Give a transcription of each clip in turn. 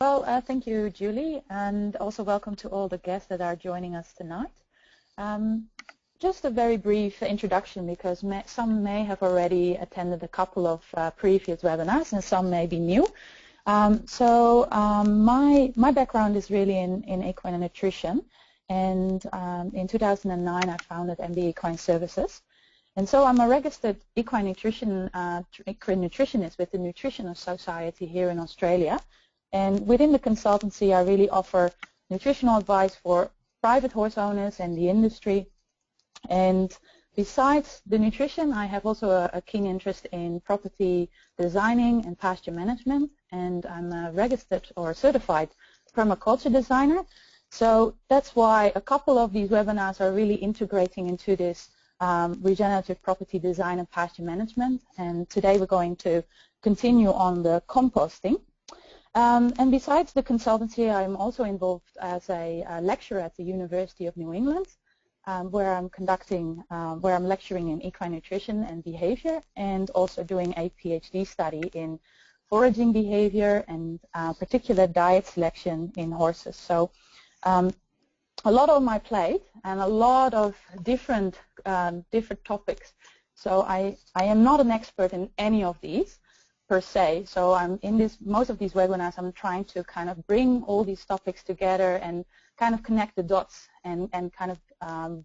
Well, thank you, Julie, and also welcome to all the guests that are joining us tonight. Just a very brief introduction because some may have already attended a couple of previous webinars and some may be new. My background is really in equine nutrition, and in 2009 I founded MB Equine Services. And so I'm a registered equine nutritionist with the Nutritional Society here in Australia. And within the consultancy, I really offer nutritional advice for private horse owners and the industry. And besides the nutrition, I have also a keen interest in property designing and pasture management. And I'm a registered or certified permaculture designer. So that's why a couple of these webinars are really integrating into this regenerative property design and pasture management. And today we're going to continue on the composting. And besides the consultancy, I'm also involved as a lecturer at the University of New England, where I'm lecturing in equine nutrition and behavior, and also doing a PhD study in foraging behavior and particular diet selection in horses. So a lot on my plate and a lot of different topics. So I am not an expert in any of these per se. So I'm in most of these webinars, I'm trying to kind of bring all these topics together and kind of connect the dots and kind of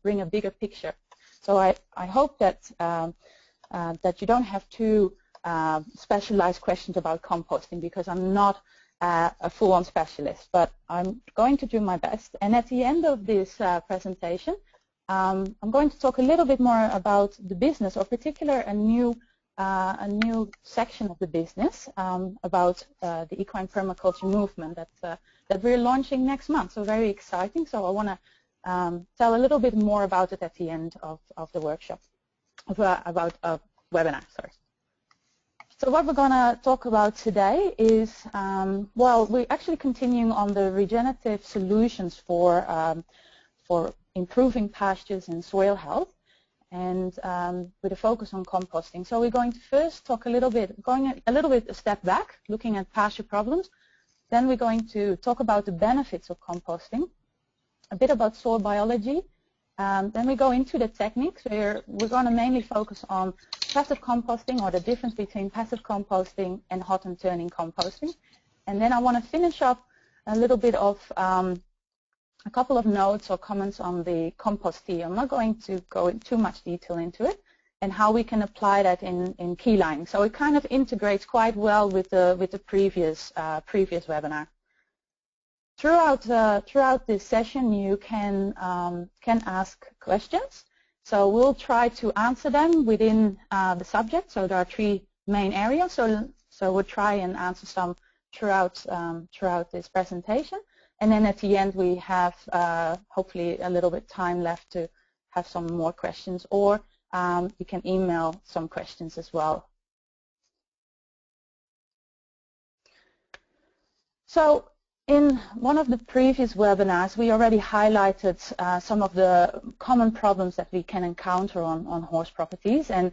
bring a bigger picture. So I hope that that you don't have too specialized questions about composting, because I'm not a full-on specialist, but I'm going to do my best. And at the end of this presentation, I'm going to talk a little bit more about the business, or particular a new section of the business about the equine permaculture movement that we're launching next month. So very exciting. So I want to tell a little bit more about it at the end of the workshop, about a webinar. Sorry. So what we're going to talk about today is, well, we're actually continuing on the regenerative solutions for improving pastures and soil health, and with a focus on composting. So we're going to first talk going a little bit a step back, looking at pasture problems. Then we're going to talk about the benefits of composting, a bit about soil biology. Then we go into the techniques where we're going to mainly focus on passive composting, or the difference between passive composting and hot and turning composting. And then I want to finish up a little bit of a couple of notes or comments on the compost tea. I'm not going to go in too much detail into it, and how we can apply that in key lining. So it kind of integrates quite well with the previous webinar. Throughout this session, you can ask questions. So we'll try to answer them within the subject. So there are three main areas. So we'll try and answer some throughout this presentation. And then at the end, we have hopefully a little bit time left to have some more questions, or you can email some questions as well. So in one of the previous webinars, we already highlighted some of the common problems that we can encounter on horse properties. And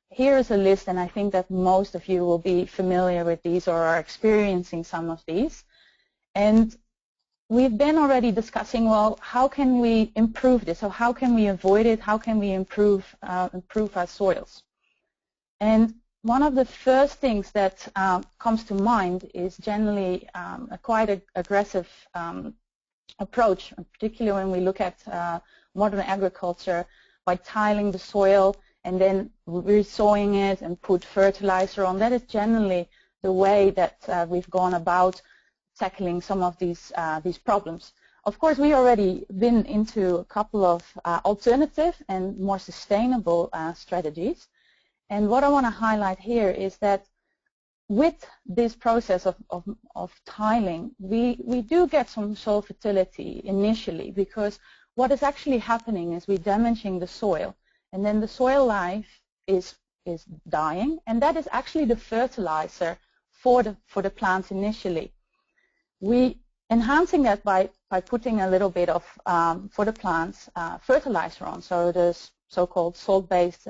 here is a list, and I think that most of you will be familiar with these or are experiencing some of these. And we've been already discussing, well, how can we improve this? So how can we avoid it? How can we improve our soils? And one of the first things that comes to mind is generally a quite aggressive approach, particularly when we look at modern agriculture, by tiling the soil and then resowing it and put fertilizer on. That is generally the way that we've gone about tackling some of these problems. Of course, we already been into a couple of alternative and more sustainable strategies. And what I want to highlight here is that with this process of tiling, we do get some soil fertility initially, because what is actually happening is we're damaging the soil, and then the soil life is dying, and that is actually the fertilizer for the plants initially. We enhancing that by putting a little bit of for the plants fertilizer on. So there's so-called salt-based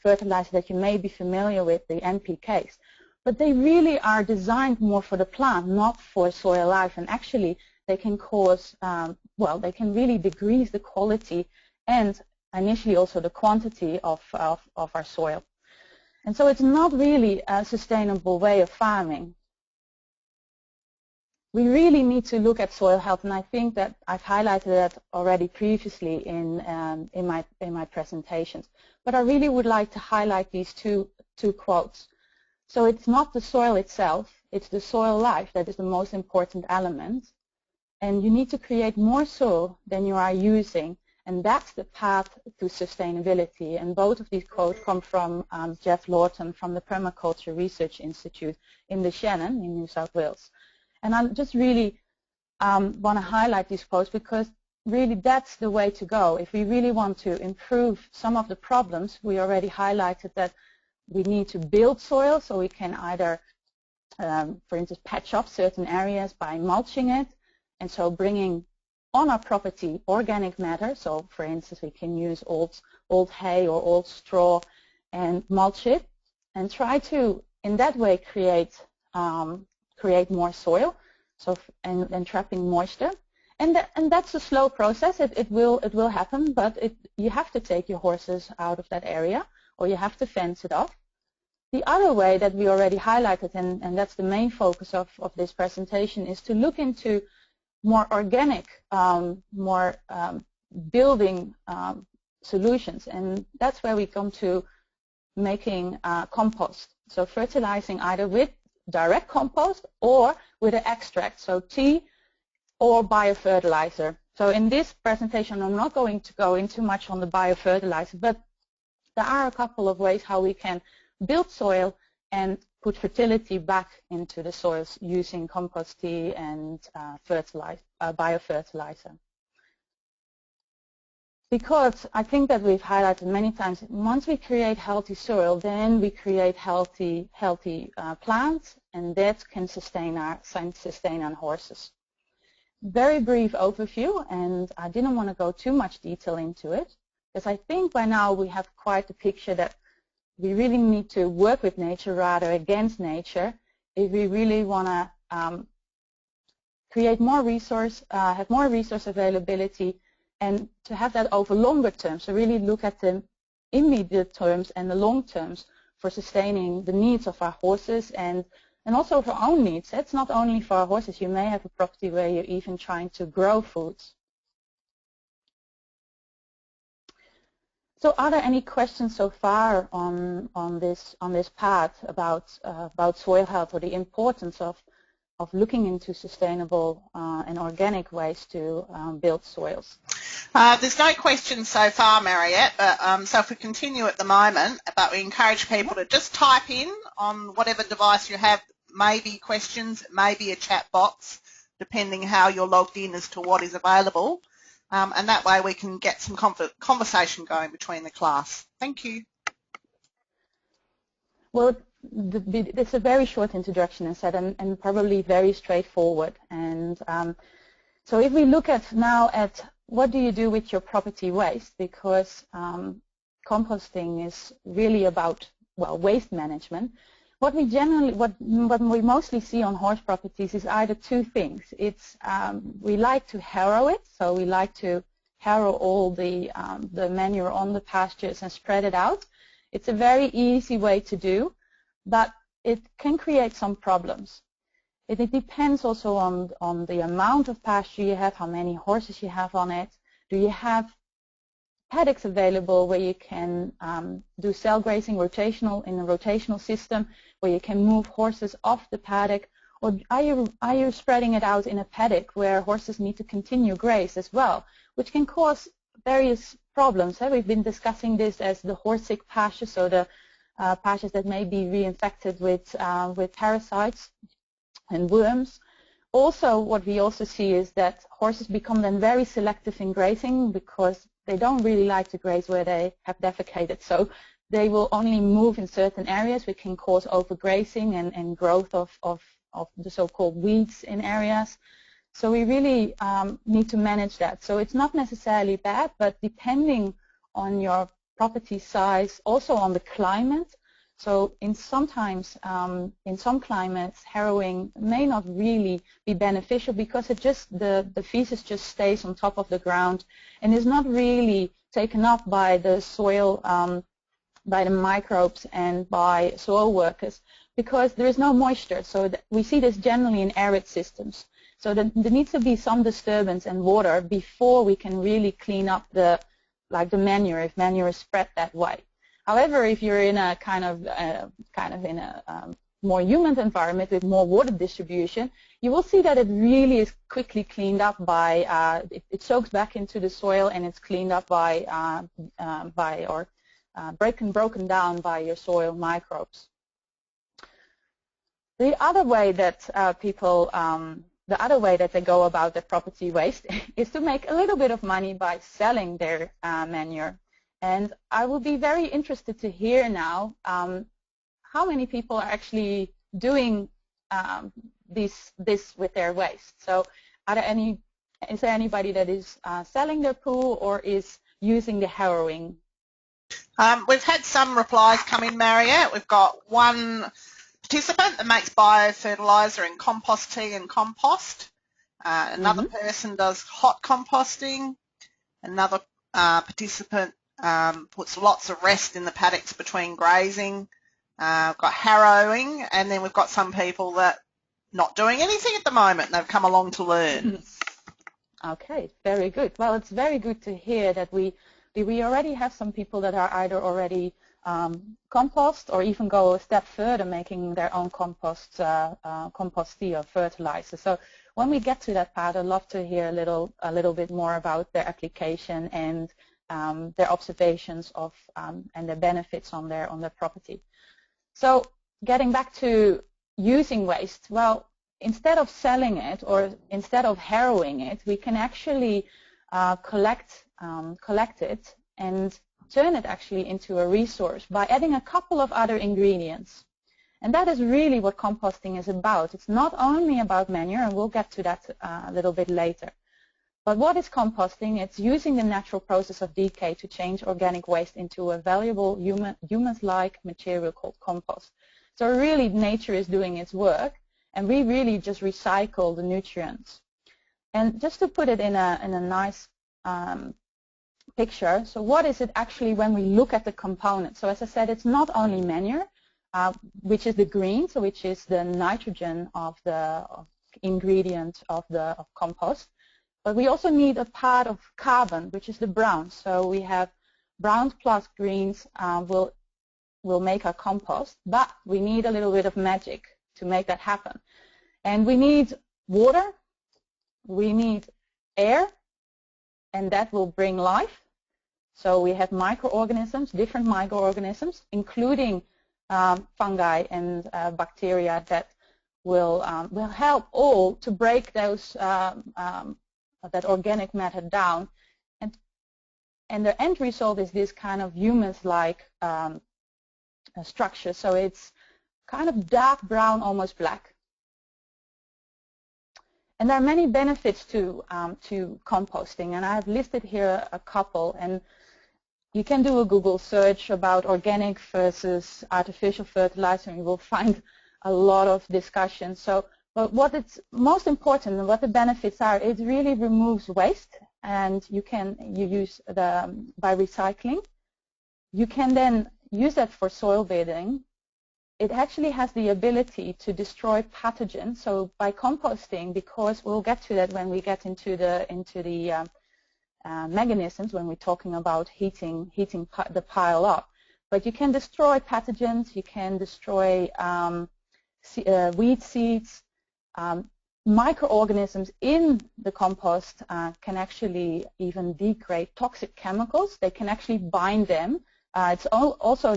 fertilizer that you may be familiar with, the NPKs. but they really are designed more for the plant, not for soil life, and actually they can cause, well, they can really decrease the quality and initially also the quantity of our soil. And so it's not really a sustainable way of farming. We really need to look at soil health, and I think that I've highlighted that already previously in my presentations. But I really would like to highlight these two quotes. So it's not the soil itself, it's the soil life that is the most important element. And you need to create more soil than you are using, and that's the path to sustainability. And both of these quotes come from Jeff Lawton from the Permaculture Research Institute in the Shannon in New South Wales. And I just really want to highlight these quotes because really that's the way to go. If we really want to improve some of the problems, we already highlighted that we need to build soil, so we can either, for instance, patch up certain areas by mulching it, and so bringing on our property organic matter. So, for instance, we can use old hay or old straw and mulch it, and try to, in that way, create more soil, so and trapping moisture. And that's a slow process. It will happen, but you have to take your horses out of that area, or you have to fence it off. The other way that we already highlighted, and that's the main focus of this presentation, is to look into more organic, more building solutions. And that's where we come to making compost. So fertilizing either with direct compost or with an extract, so tea or biofertilizer. So in this presentation I'm not going to go into much on the biofertilizer, but there are a couple of ways how we can build soil and put fertility back into the soils using compost tea and biofertilizer. Because I think that we've highlighted many times, once we create healthy soil, then we create healthy plants, and that can sustain our horses. Very brief overview, and I didn't want to go too much detail into it, because I think by now we have quite a picture that we really need to work with nature rather against nature if we really want to create more resource, have more resource availability, and to have that over longer terms. So really look at the immediate terms and the long terms for sustaining the needs of our horses and also for our own needs. It's not only for our horses. You may have a property where you're even trying to grow foods. So are there any questions so far on this part about soil health or the importance of looking into sustainable and organic ways to build soils? There's no questions so far, Mariette, but so if we continue at the moment, but we encourage people to just type in on whatever device you have, maybe questions, maybe a chat box, depending how you're logged in as to what is available. And that way we can get some conversation going between the class. Thank you. Well, it's a very short introduction, as said, and probably very straightforward. And so if we look at now at what do you do with your property waste, because composting is really about, well, waste management. What we mostly see on horse properties is either two things. It's we like to harrow it, so we like to harrow all the manure on the pastures and spread it out. It's a very easy way to do, but it can create some problems. It depends also on the amount of pasture you have, how many horses you have on it. Do you have paddocks available where you can do cell grazing in a rotational system, where you can move horses off the paddock, or are you spreading it out in a paddock where horses need to continue graze as well, which can cause various problems. We've been discussing this as the horse sick pastures, so the pastures that may be reinfected with parasites and worms. Also, what we also see is that horses become then very selective in grazing because they don't really like to graze where they have defecated. So they will only move in certain areas, which can cause overgrazing and growth of the so-called weeds in areas. So we really need to manage that. So it's not necessarily bad, but depending on your property size, also on the climate. So in some climates, harrowing may not really be beneficial because the feces just stays on top of the ground and is not really taken up by the soil, by the microbes and by soil workers, because there is no moisture. So we see this generally in arid systems. So there needs to be some disturbance and water before we can really clean up the manure, if manure is spread that way. However, if you're in a kind of in a more humid environment with more water distribution, you will see that it really is quickly cleaned up by it soaks back into the soil and it's cleaned up by broken down by your soil microbes. The other way that they go about their property waste is to make a little bit of money by selling their manure. And I will be very interested to hear now how many people are actually doing this with their waste. So is there anybody that is selling their poo or is using the harrowing? We've had some replies come in, Mariette. We've got one participant that makes biofertilizer in compost tea and compost. Another person does hot composting. Another participant puts lots of rest in the paddocks between grazing. We've got harrowing, and then we've got some people that not doing anything at the moment, and they've come along to learn. Okay, very good. Well, it's very good to hear that we already have some people that are either already compost or even go a step further, making their own compost tea or fertilizer. So when we get to that part, I'd love to hear a little bit more about their application and their observations of and their benefits on their property. So getting back to using waste, well, instead of selling it or instead of harrowing it, we can actually collect it and turn it actually into a resource by adding a couple of other ingredients. And that is really what composting is about. It's not only about manure, and we'll get to that a little bit later. But what is composting? It's using the natural process of decay to change organic waste into a valuable humus-like material called compost. So really nature is doing its work, and we really just recycle the nutrients. And just to put it in a nice picture, so what is it actually when we look at the components? So as I said, it's not only manure, which is the green, so which is the nitrogen of the ingredient of compost, but we also need a part of carbon, which is the brown. So we have browns plus greens will make our compost, but we need a little bit of magic to make that happen. And we need water, we need air, and that will bring life. So we have microorganisms, different microorganisms, including fungi and bacteria that will help all to break those that organic matter down, and the end result is this kind of humus-like structure. So it's kind of dark brown, almost black. And there are many benefits to composting, and I've listed here a couple. And you can do a Google search about organic versus artificial fertilizer, and you will find a lot of discussion. So, but what it's most important and what the benefits are, it really removes waste, and you use by recycling. You can then use that for soil bathing. It actually has the ability to destroy pathogens. So by composting, because we'll get to that when we get into the mechanisms when we're talking about heating the pile up. But you can destroy pathogens. You can destroy weed seeds. Microorganisms in the compost can actually even degrade toxic chemicals. They can actually bind them. It's also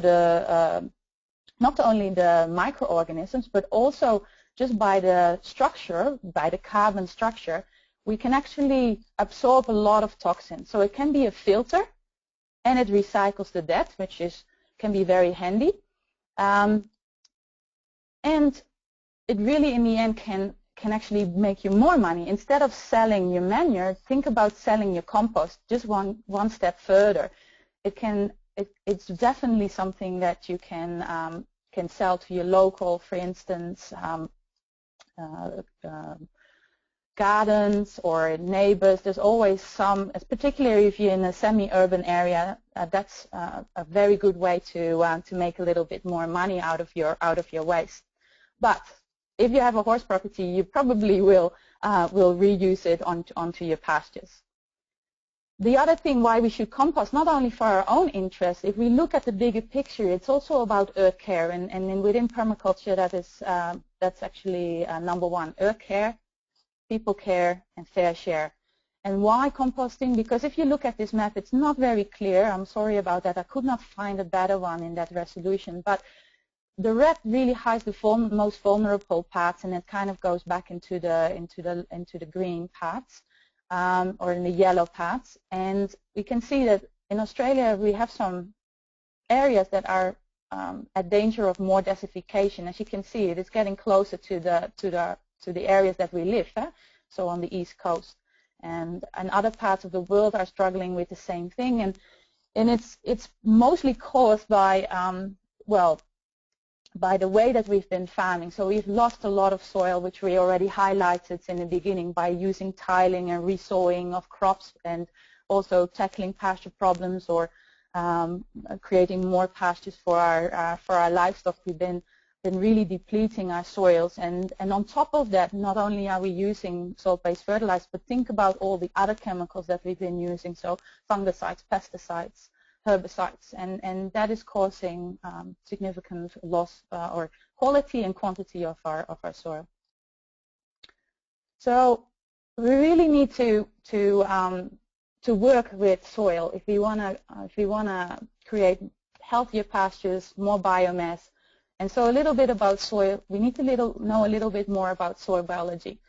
not only the microorganisms, but also just by the structure, by the carbon structure, we can actually absorb a lot of toxins. So it can be a filter, and it recycles the dead, which can be very handy. And it really, in the end, can actually make you more money. Instead of selling your manure, think about selling your compost just one step further. It's definitely something that you can can sell to your local, for instance, gardens or neighbors. There's always some, particularly if you're in a semi-urban area, that's a very good way to make a little bit more money out of your waste. But if you have a horse property, you probably will reuse it onto your pastures. The other thing why we should compost, not only for our own interest, if we look at the bigger picture, it's also about earth care, and within permaculture that's actually number one: earth care, people care, and fair share. And why composting? Because if you look at this map, it's not very clear. I'm sorry about that. I could not find a better one in that resolution. But the red really hides the most vulnerable parts, and it kind of goes back into the green parts, or in the yellow parts. And we can see that in Australia we have some areas that are at danger of more desertification. As you can see, it is getting closer to the areas that we live, so on the east coast, and other parts of the world are struggling with the same thing, and it's mostly caused by by the way that we've been farming. So we've lost a lot of soil, which we already highlighted in the beginning, by using tiling and resowing of crops, and also tackling pasture problems, or creating more pastures for our livestock. We've been really depleting our soils, and on top of that, not only are we using salt-based fertilizers, but think about all the other chemicals that we've been using, so fungicides, pesticides, herbicides, and that is causing significant loss or quality and quantity of our soil. So we really need to work with soil if we want to create healthier pastures, more biomass. And so a little bit about soil. We need to know a little bit more about soil biology.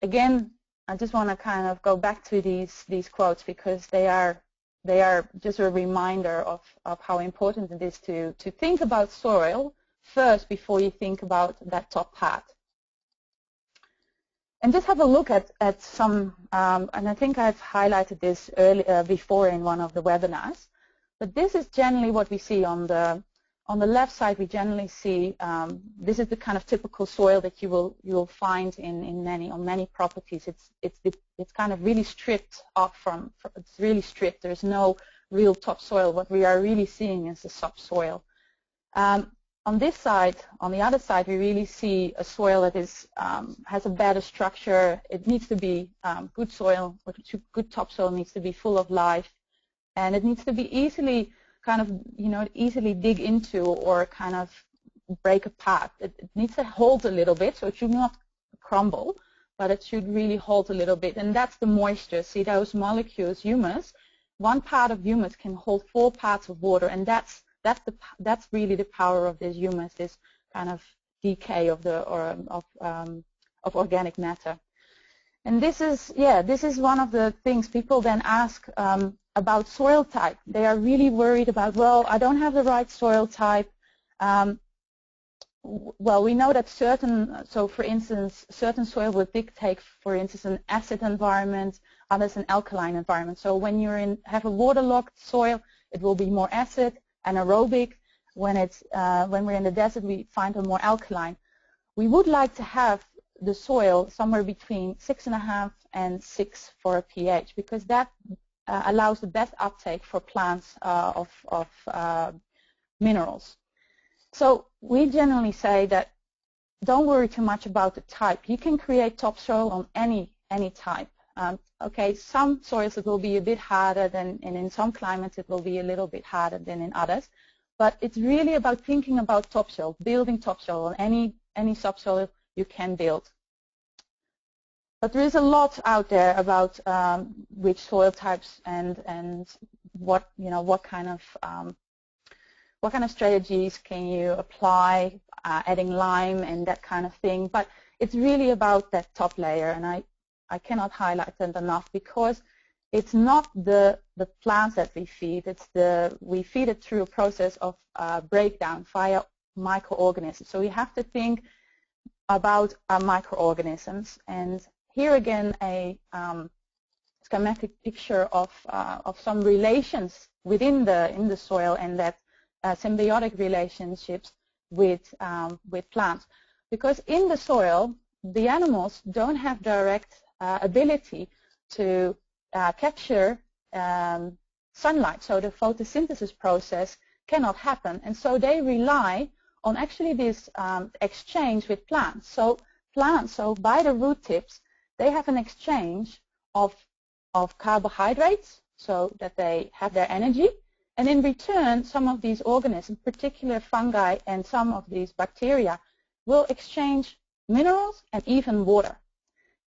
Again, I just want to kind of go back to these quotes, because they are just a reminder of how important it is to think about soil first before you think about that top part. And just have a look at some, and I think I've highlighted this before in one of the webinars, but this is generally what we see on the left side. We generally see this is the kind of typical soil that you will find on many properties. It's kind of really stripped off it's really stripped. There's no real topsoil. What we are really seeing is the subsoil. On this side, on the other side, we really see a soil that has a better structure. It needs to be good soil, or good topsoil needs to be full of life, and it needs to be easily easily dig into or kind of break apart. It needs to hold a little bit, so it should not crumble, but it should really hold a little bit, and that's the moisture. See those molecules, humus, one part of humus can hold 4 parts of water, and that's really the power of this humus, this kind of decay of organic matter. And this is one of the things people then ask about soil type. They are really worried about, well, I don't have the right soil type. Well, we know that for instance, certain soil will dictate, for instance, an acid environment, others an alkaline environment. So when you have a waterlogged soil, it will be more acid, anaerobic. When we're in the desert, we find a more alkaline. We would like to have the soil somewhere between 6.5 and 6 for a pH, because that allows the best uptake for plants of minerals. So we generally say that don't worry too much about the type. You can create topsoil on any type. Okay, some soils it will be a bit harder and in some climates it will be a little bit harder than in others. But it's really about thinking about topsoil, building topsoil on any subsoil you can build. But there is a lot out there about which soil types and what kind of strategies can you apply, adding lime and that kind of thing. But it's really about that top layer, and I cannot highlight that enough, because it's not the plants that we feed. We feed it through a process of breakdown via microorganisms. So we have to think about our microorganisms. And here again, a schematic picture of some relations within the soil, and that symbiotic relationships with plants. Because in the soil, the animals don't have direct ability to capture sunlight, so the photosynthesis process cannot happen, and so they rely on actually this exchange with plants. So by the root tips, they have an exchange of carbohydrates so that they have their energy, and in return some of these organisms, in particular fungi and some of these bacteria, will exchange minerals and even water.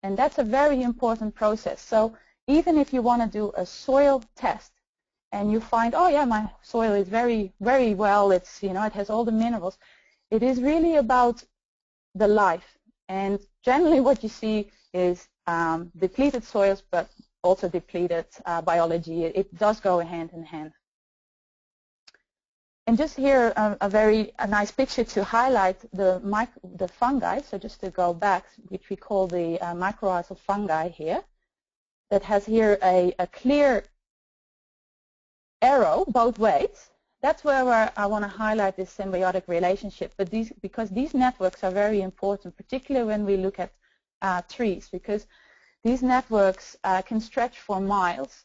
And that's a very important process. So even if you want to do a soil test and you find, oh yeah, my soil is very, very well, it's, you know, it has all the minerals, it is really about the life. And generally what you see is depleted soils, but also depleted biology. It does go hand in hand. And just here a nice picture to highlight the fungi. So just to go back, which we call the mycorrhizal fungi here, that has here a clear arrow both ways. That's where I want to highlight this symbiotic relationship. But because these networks are very important, particularly when we look at trees, because these networks can stretch for miles,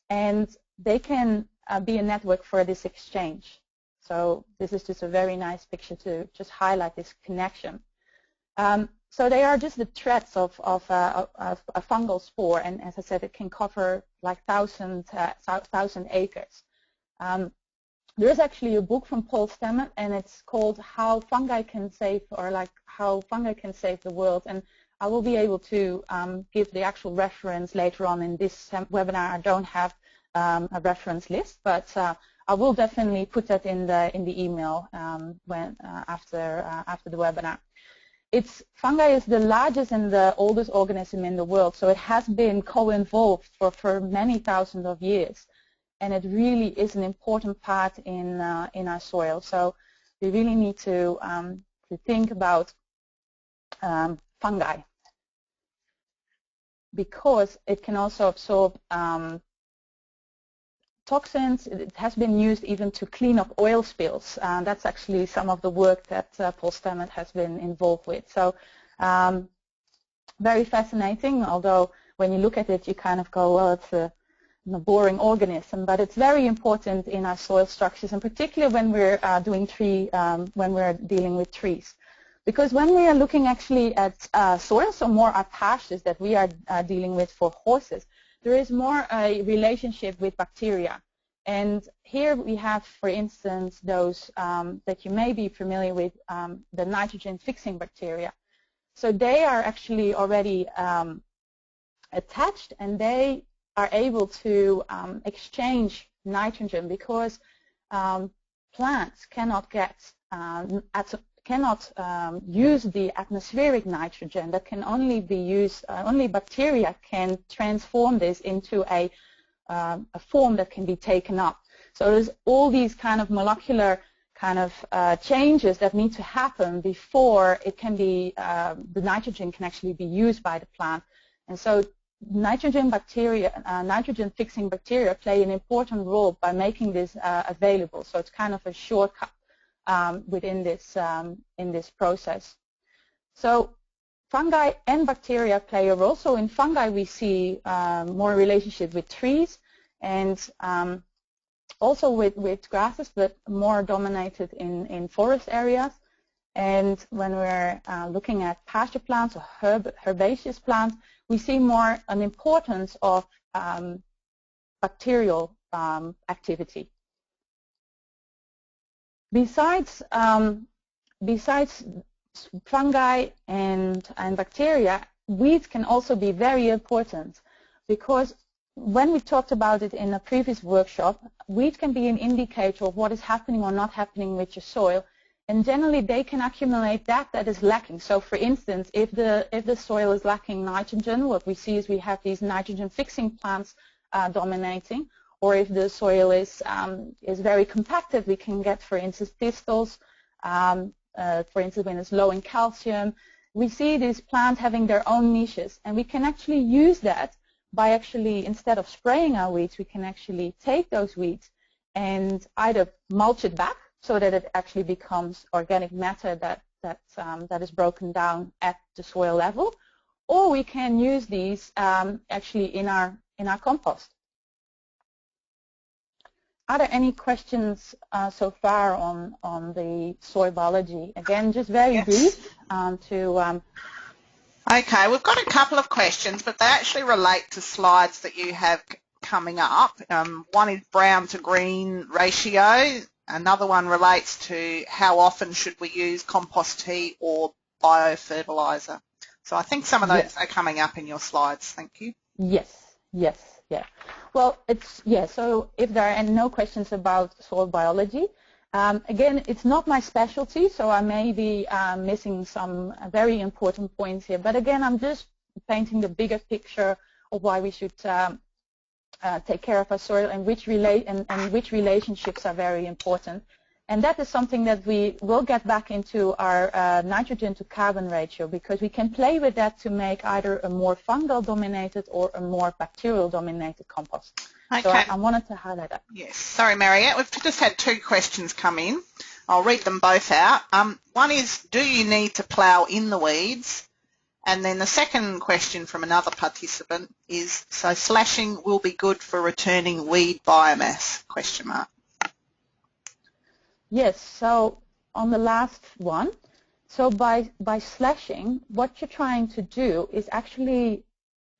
and they can be a network for this exchange. So this is just a very nice picture to just highlight this connection. So they are just the threads of a fungal spore, and as I said, it can cover like 1,000 acres. There is actually a book from Paul Stamets, and it's called "How Fungi Can Save," or like "How Fungi Can Save the World." And I will be able to give the actual reference later on in this webinar. I don't have a reference list, but I will definitely put that in the email after the webinar. Fungi is the largest and the oldest organism in the world, so it has been co-involved for many thousands of years, and it really is an important part in our soil. So we really need to think about fungi, because it can also absorb toxins. It has been used even to clean up oil spills. That's actually some of the work that Paul Stamets has been involved with. So very fascinating, although when you look at it you kind of go, well, it's a boring organism, but it's very important in our soil structures, and particularly when we're when we're dealing with trees. Because when we are looking actually at soil, so more our pastures that we are dealing with for horses, there is more a relationship with bacteria. And here we have, for instance, those that you may be familiar with, the nitrogen-fixing bacteria. So they are actually already attached, and they are able to exchange nitrogen, because plants cannot use the atmospheric nitrogen. That can only be used, only bacteria can transform this into a form that can be taken up. So there's all these kind of molecular kind of changes that need to happen before it can be, the nitrogen can actually be used by the plant. And so nitrogen fixing bacteria play an important role by making this available. So it's kind of a shortcut within this in this process. So fungi and bacteria play a role. So in fungi we see more relationship with trees, and also with grasses, but more dominated in forest areas. And when we're looking at pasture plants or herbaceous plants, we see more an importance of bacterial activity. Besides fungi and bacteria, weeds can also be very important, because when we talked about it in a previous workshop, weeds can be an indicator of what is happening or not happening with your soil, and generally they can accumulate that is lacking. So for instance, if the soil is lacking nitrogen, what we see is we have these nitrogen fixing plants dominating. Or if the soil is very compacted, we can get, for instance, thistles. For instance, when it's low in calcium, we see these plants having their own niches, and we can actually use that by actually, instead of spraying our weeds, we can actually take those weeds and either mulch it back, so that it actually becomes organic matter that is broken down at the soil level, or we can use these actually in our compost. Are there any questions so far on the soil biology? Again, just very brief Okay, we've got a couple of questions, but they actually relate to slides that you have coming up. One is brown to green ratio. Another one relates to how often should we use compost tea or biofertilizer. So I think some of those are coming up in your slides. Thank you. Yes. Yeah. Well, so if there are no questions about soil biology, again, it's not my specialty, so I may be missing some very important points here. But again, I'm just painting the bigger picture of why we should take care of our soil and which relationships are very important. And that is something that we will get back into our nitrogen to carbon ratio, because we can play with that to make either a more fungal dominated or a more bacterial dominated compost. Okay. So I wanted to highlight that. Yes. Sorry, Mariette. We've just had two questions come in. I'll read them both out. One is, do you need to plough in the weeds? And then the second question from another participant is, so slashing will be good for returning weed biomass? ? Yes, so on the last one, so by slashing, what you're trying to do is actually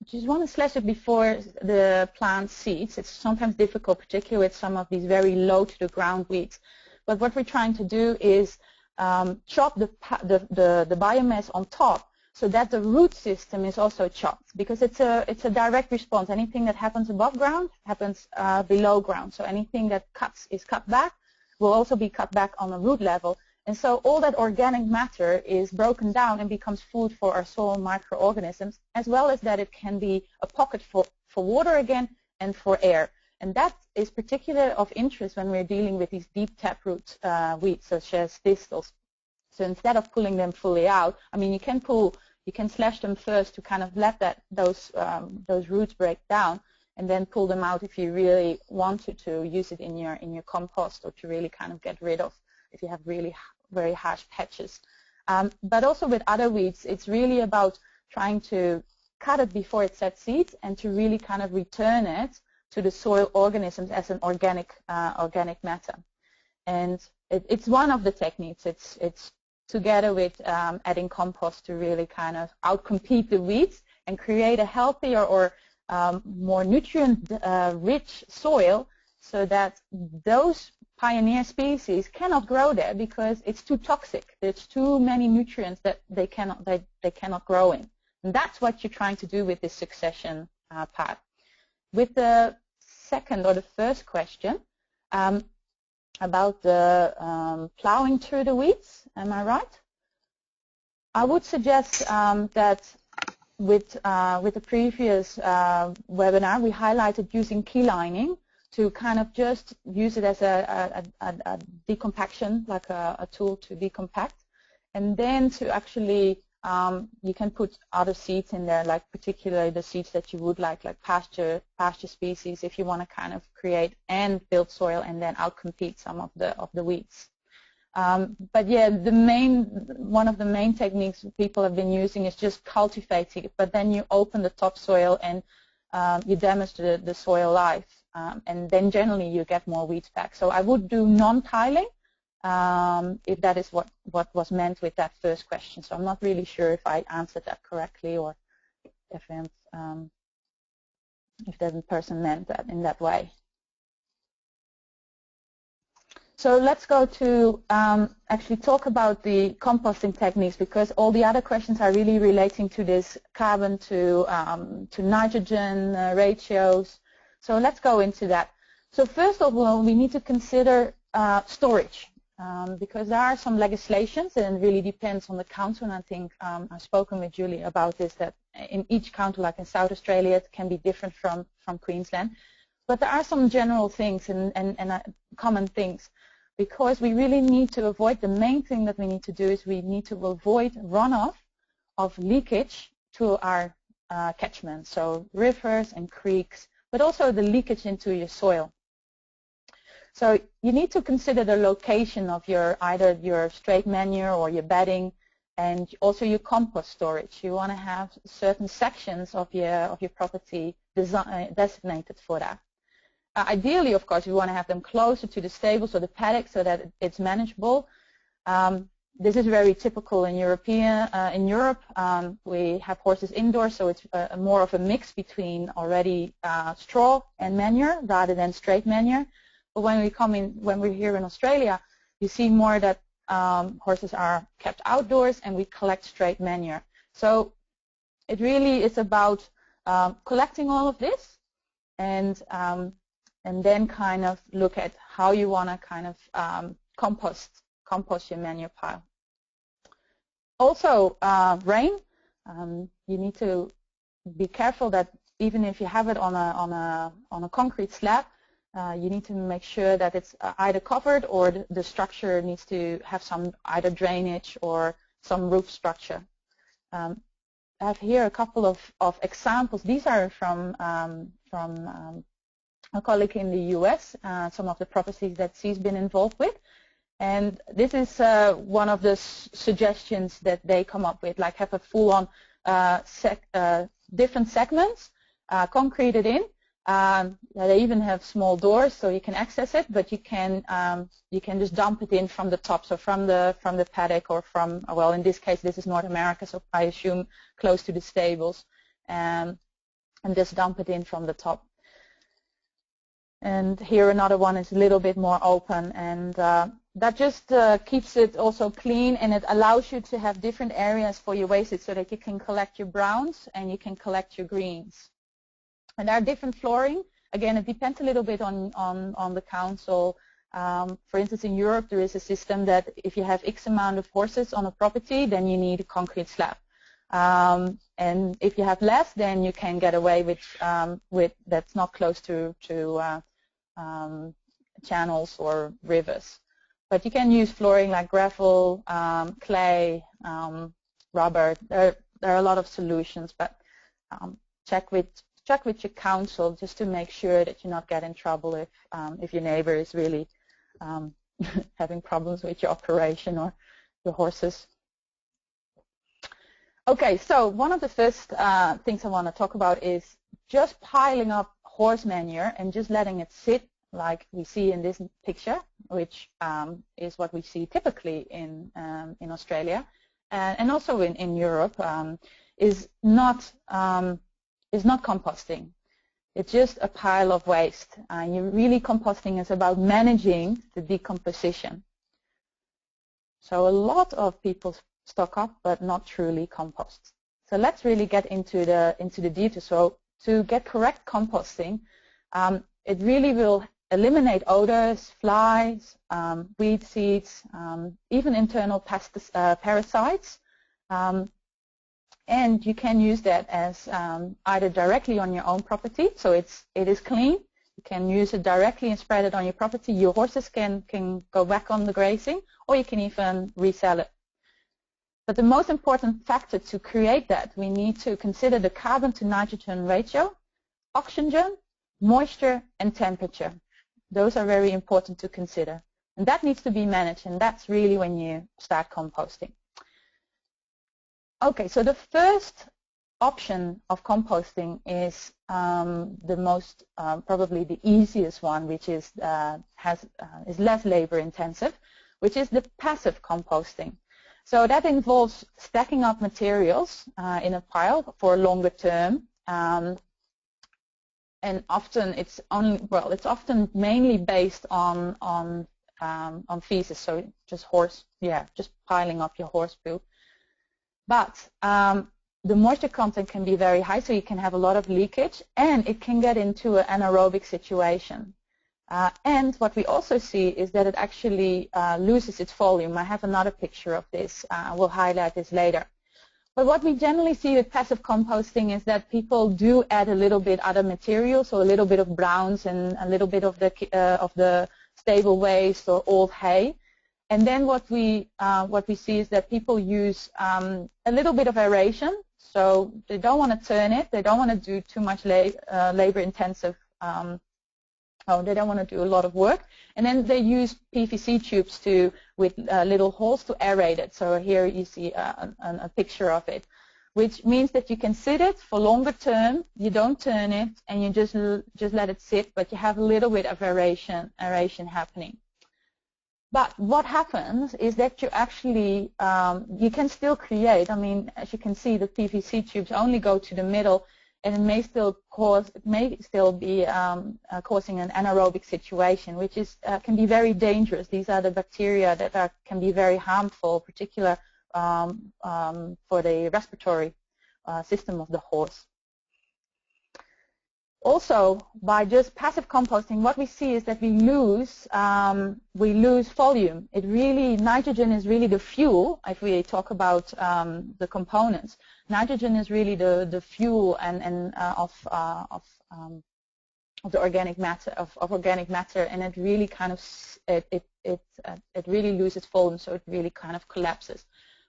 just want to slash it before the plant seeds. It's sometimes difficult, particularly with some of these very low to the ground weeds. But what we're trying to do is chop the biomass on top so that the root system is also chopped, because it's a direct response. Anything that happens above ground happens below ground. So anything that is cut back will also be cut back on the root level. And so all that organic matter is broken down and becomes food for our soil microorganisms, as well as that it can be a pocket for water again and for air. And that is particularly of interest when we're dealing with these deep taproot weeds, such as thistles. So instead of pulling them fully out, I mean, you can slash them first to kind of let those roots break down, and then pull them out if you really wanted to use it in your compost, or to really kind of get rid of if you have really very harsh patches. But also with other weeds, it's really about trying to cut it before it sets seeds and to really kind of return it to the soil organisms as an organic matter. And it's one of the techniques. It's together with adding compost to really kind of outcompete the weeds and create a healthier or more nutrient-rich soil, so that those pioneer species cannot grow there because it's too toxic. There's too many nutrients that they cannot grow in. And that's what you're trying to do with this succession part. With the second or the first question about the plowing through the weeds, am I right? I would suggest that with the previous webinar, we highlighted using key lining to kind of just use it as a decompaction, like a tool to decompact, and then to actually you can put other seeds in there, like particularly the seeds that you would like pasture species, if you want to kind of create and build soil and then outcompete some of the weeds. But yeah, one of the main techniques people have been using is just cultivating it, but then you open the topsoil and you damage the soil life, and then generally you get more weeds back. So I would do non-tiling if that is what was meant with that first question. So I'm not really sure if I answered that correctly, or if that person meant that in that way. So let's go to actually talk about the composting techniques, because all the other questions are really relating to this carbon to nitrogen ratios. So let's go into that. So first of all, we need to consider storage, because there are some legislations, and it really depends on the council. And I think I've spoken with Julie about this, that in each council, like in South Australia, it can be different from Queensland. But there are some general things and common things, because we really need to avoid, the main thing that we need to do is we need to avoid runoff of leakage to our catchments, so rivers and creeks, but also the leakage into your soil. So you need to consider the location of either your straight manure or your bedding, and also your compost storage. You want to have certain sections of your property designated for that. Ideally, of course, you want to have them closer to the stables or the paddock so that it's manageable. This is very typical in Europe. We have horses indoors, so it's more of a mix between already straw and manure rather than straight manure. But when we're here in Australia, you see more that horses are kept outdoors and we collect straight manure. So it really is about collecting all of this and then kind of look at how you want to kind of compost your manure pile. Also, rain. You need to be careful that even if you have it on a concrete slab, you need to make sure that it's either covered or the structure needs to have some either drainage or some roof structure. I have here a couple of examples. These are from a colleague in the US, some of the properties that she's been involved with. And this is one of the suggestions that they come up with, like have a full-on different segments, concreted in. They even have small doors so you can access it, but you can just dump it in from the top, so from the paddock or from, well, in this case this is North America, so I assume close to the stables, and just dump it in from the top. And here another one is a little bit more open, and that just keeps it also clean, and it allows you to have different areas for your wastage so that you can collect your browns and you can collect your greens. And there are different flooring. Again, it depends a little bit on the council. For instance, in Europe, there is a system that if you have X amount of horses on a property, then you need a concrete slab. And if you have less, then you can get away with that's not close to channels or rivers. But you can use flooring like gravel, clay, rubber. There are a lot of solutions, but check with your council just to make sure that you not get in trouble if your neighbor is really having problems with your operation or your horses. Okay, so one of the first things I want to talk about is just piling up horse manure and just letting it sit like we see in this picture, which is what we see typically in Australia and also in Europe, is not composting. It's just a pile of waste. Composting is about managing the decomposition. So a lot of people stock up, but not truly compost. So let's really get into the details. So to get correct composting, it really will eliminate odors, flies, weed seeds, even internal parasites. And you can use that as either directly on your own property, so it is clean. You can use it directly and spread it on your property. Your horses can go back on the grazing, or you can even resell it. But the most important factor to create that, we need to consider the carbon to nitrogen ratio, oxygen, moisture, and temperature. Those are very important to consider. And that needs to be managed, and that's really when you start composting. Okay, so the first option of composting is the most, probably the easiest one, which is less labor intensive, which is the passive composting. So that involves stacking up materials in a pile for a longer term, and often it's often mainly based on feces, so just piling up your horse poo. But the moisture content can be very high, so you can have a lot of leakage, and it can get into an anaerobic situation. And what we also see is that it actually loses its volume. I have another picture of this. We'll highlight this later. But what we generally see with passive composting is that people do add a little bit other materials, so a little bit of browns and a little bit of the stable waste or old hay. And then what we see is that people use a little bit of aeration. So they don't want to turn it. They don't want to do too much labor-intensive Oh, they don't want to do a lot of work, and then they use PVC tubes with little holes to aerate it. So here you see a picture of it, which means that you can sit it for longer term. You don't turn it, and you just let it sit, but you have a little bit of aeration happening. But what happens is that you actually you can still create. I mean, as you can see, the PVC tubes only go to the middle, and it may still be causing an anaerobic situation, which can be very dangerous. These are the bacteria that can be very harmful, particularly for the respiratory system of the horse. Also, by just passive composting, what we see is that we lose volume. Nitrogen is really the fuel. If we talk about the components, nitrogen is really the fuel of the organic matter, and it really kind of it really loses volume, so it really kind of collapses.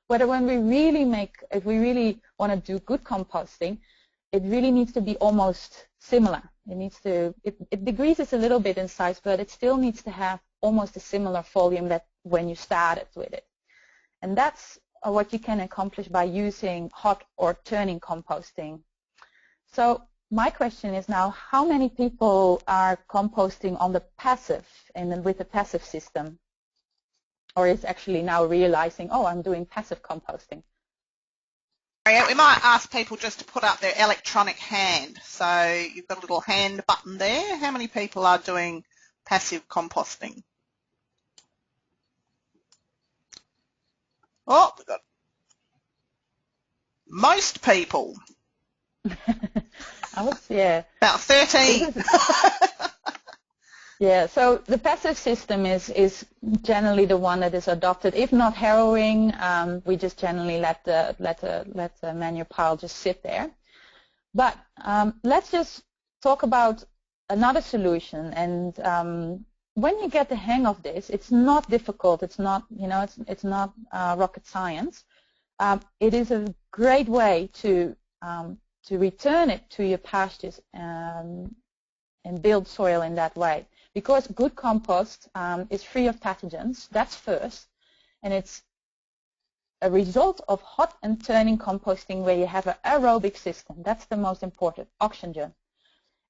When if we really want to do good composting, it really needs to be almost similar. It decreases a little bit in size, but it still needs to have almost a similar volume that when you started with it. And that's what you can accomplish by using hot or turning composting. So my question is now, how many people are composting on the passive and with the passive system? Or is actually now realizing, oh, I'm doing passive composting? We might ask people just to put up their electronic hand. So you've got a little hand button there. How many people are doing passive composting? Oh, we've got most people. Yeah. About 13. Yeah, so the passive system is generally the one that is adopted. If not harrowing, we just generally let the manure pile just sit there. But let's just talk about another solution. And when you get the hang of this, it's not difficult. It's not it's not rocket science. It is a great way to return it to your pastures and build soil in that way. Because good compost is free of pathogens, that's first, and it's a result of hot and turning composting where you have an aerobic system. That's the most important, oxygen.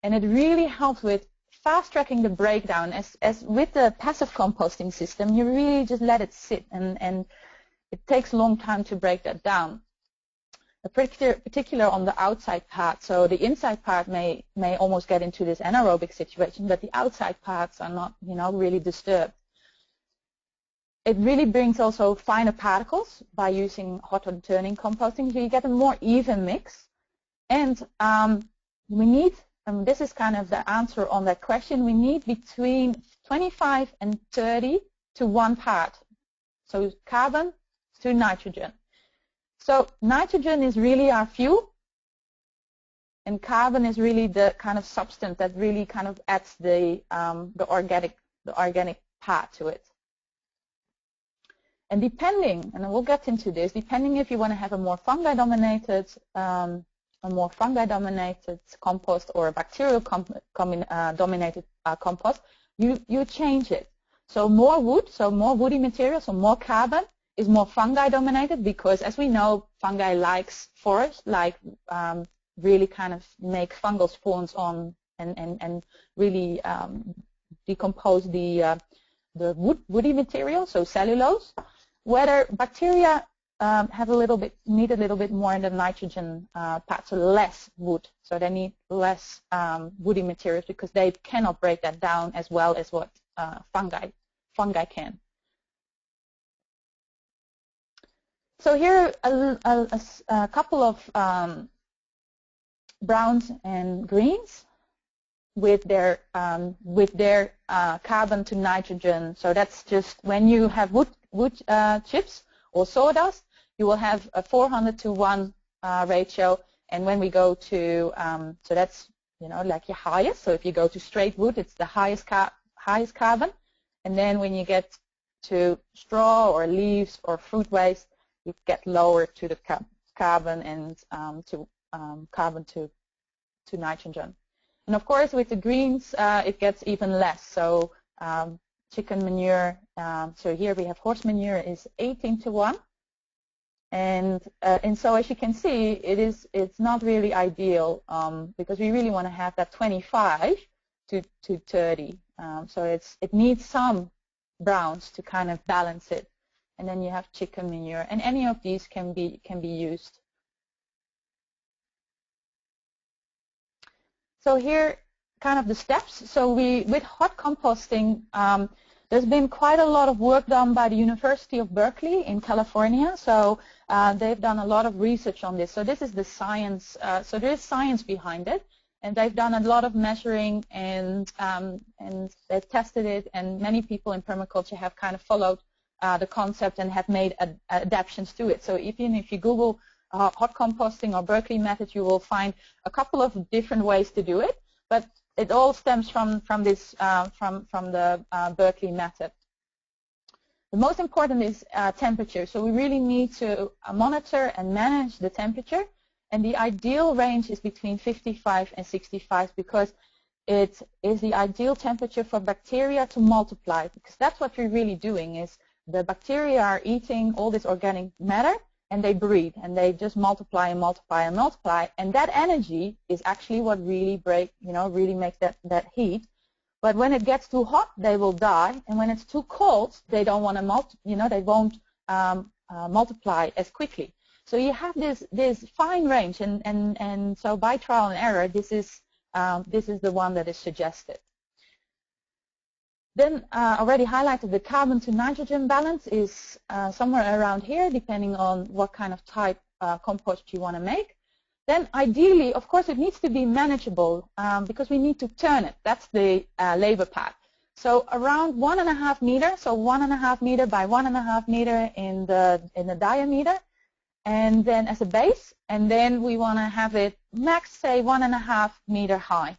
And it really helps with fast-tracking the breakdown. As with the passive composting system, you really just let it sit, and it takes a long time to break that down. Particular on the outside part, so the inside part may almost get into this anaerobic situation, but the outside parts are not, really disturbed. It really brings also finer particles by using hot and turning composting, so you get a more even mix. And we need, and this is kind of the answer on that question, we need between 25 and 30 to 1 part, so carbon to nitrogen. So nitrogen is really our fuel, and carbon is really the kind of substance that really kind of adds the organic part to it. And depending, and we'll get into this, depending if you want to have a more fungi-dominated compost or a bacterial dominated compost, you change it. So more wood, so more woody material, so more carbon, is more fungi dominated, because as we know, fungi likes forest, really kind of make fungal spawns on and really decompose the woody material, so cellulose. Whether bacteria need a little bit more in the nitrogen part, so less wood, so they need less woody materials because they cannot break that down as well as what fungi can. So here are a couple of browns and greens with their carbon to nitrogen. So that's just when you have wood chips or sawdust, you will have a 400 to 1 ratio. And when we go to so that's like your highest. So if you go to straight wood, it's the highest carbon. And then when you get to straw or leaves or fruit waste, you get lower to the carbon and carbon to nitrogen. And of course, with the greens, it gets even less. So chicken manure, so here we have horse manure is 18:1. And so as you can see, it's not really ideal because we really want to have that 25 to 30. So it needs some browns to kind of balance it. And then you have chicken manure, and any of these can be used. So here, kind of the steps. So with hot composting, there's been quite a lot of work done by the University of Berkeley in California. So they've done a lot of research on this. So this is the science. So there is science behind it, and they've done a lot of measuring, and they've tested it. And many people in permaculture have kind of followed the concept and have made adaptations to it. So even if you Google hot composting or Berkeley method, you will find a couple of different ways to do it. But it all stems from the Berkeley method. The most important is temperature. So we really need to monitor and manage the temperature, and the ideal range is between 55 and 65 because it is the ideal temperature for bacteria to multiply, because that's what you're really doing. Is the bacteria are eating all this organic matter, and they breed, and they just multiply and multiply and multiply, and that energy is actually what really really makes that heat. But when it gets too hot, they will die, and when it's too cold, they don't want to they won't multiply as quickly. So you have this fine range, and so by trial and error, this is the one that is suggested. Then already highlighted the carbon to nitrogen balance is somewhere around here, depending on what kind of type compost you want to make. Then ideally, of course, it needs to be manageable because we need to turn it. That's the labor path. So around 1.5 meters, so 1.5 meter by 1.5 meter in the diameter, and then as a base, and then we want to have it max, say 1.5 meter high,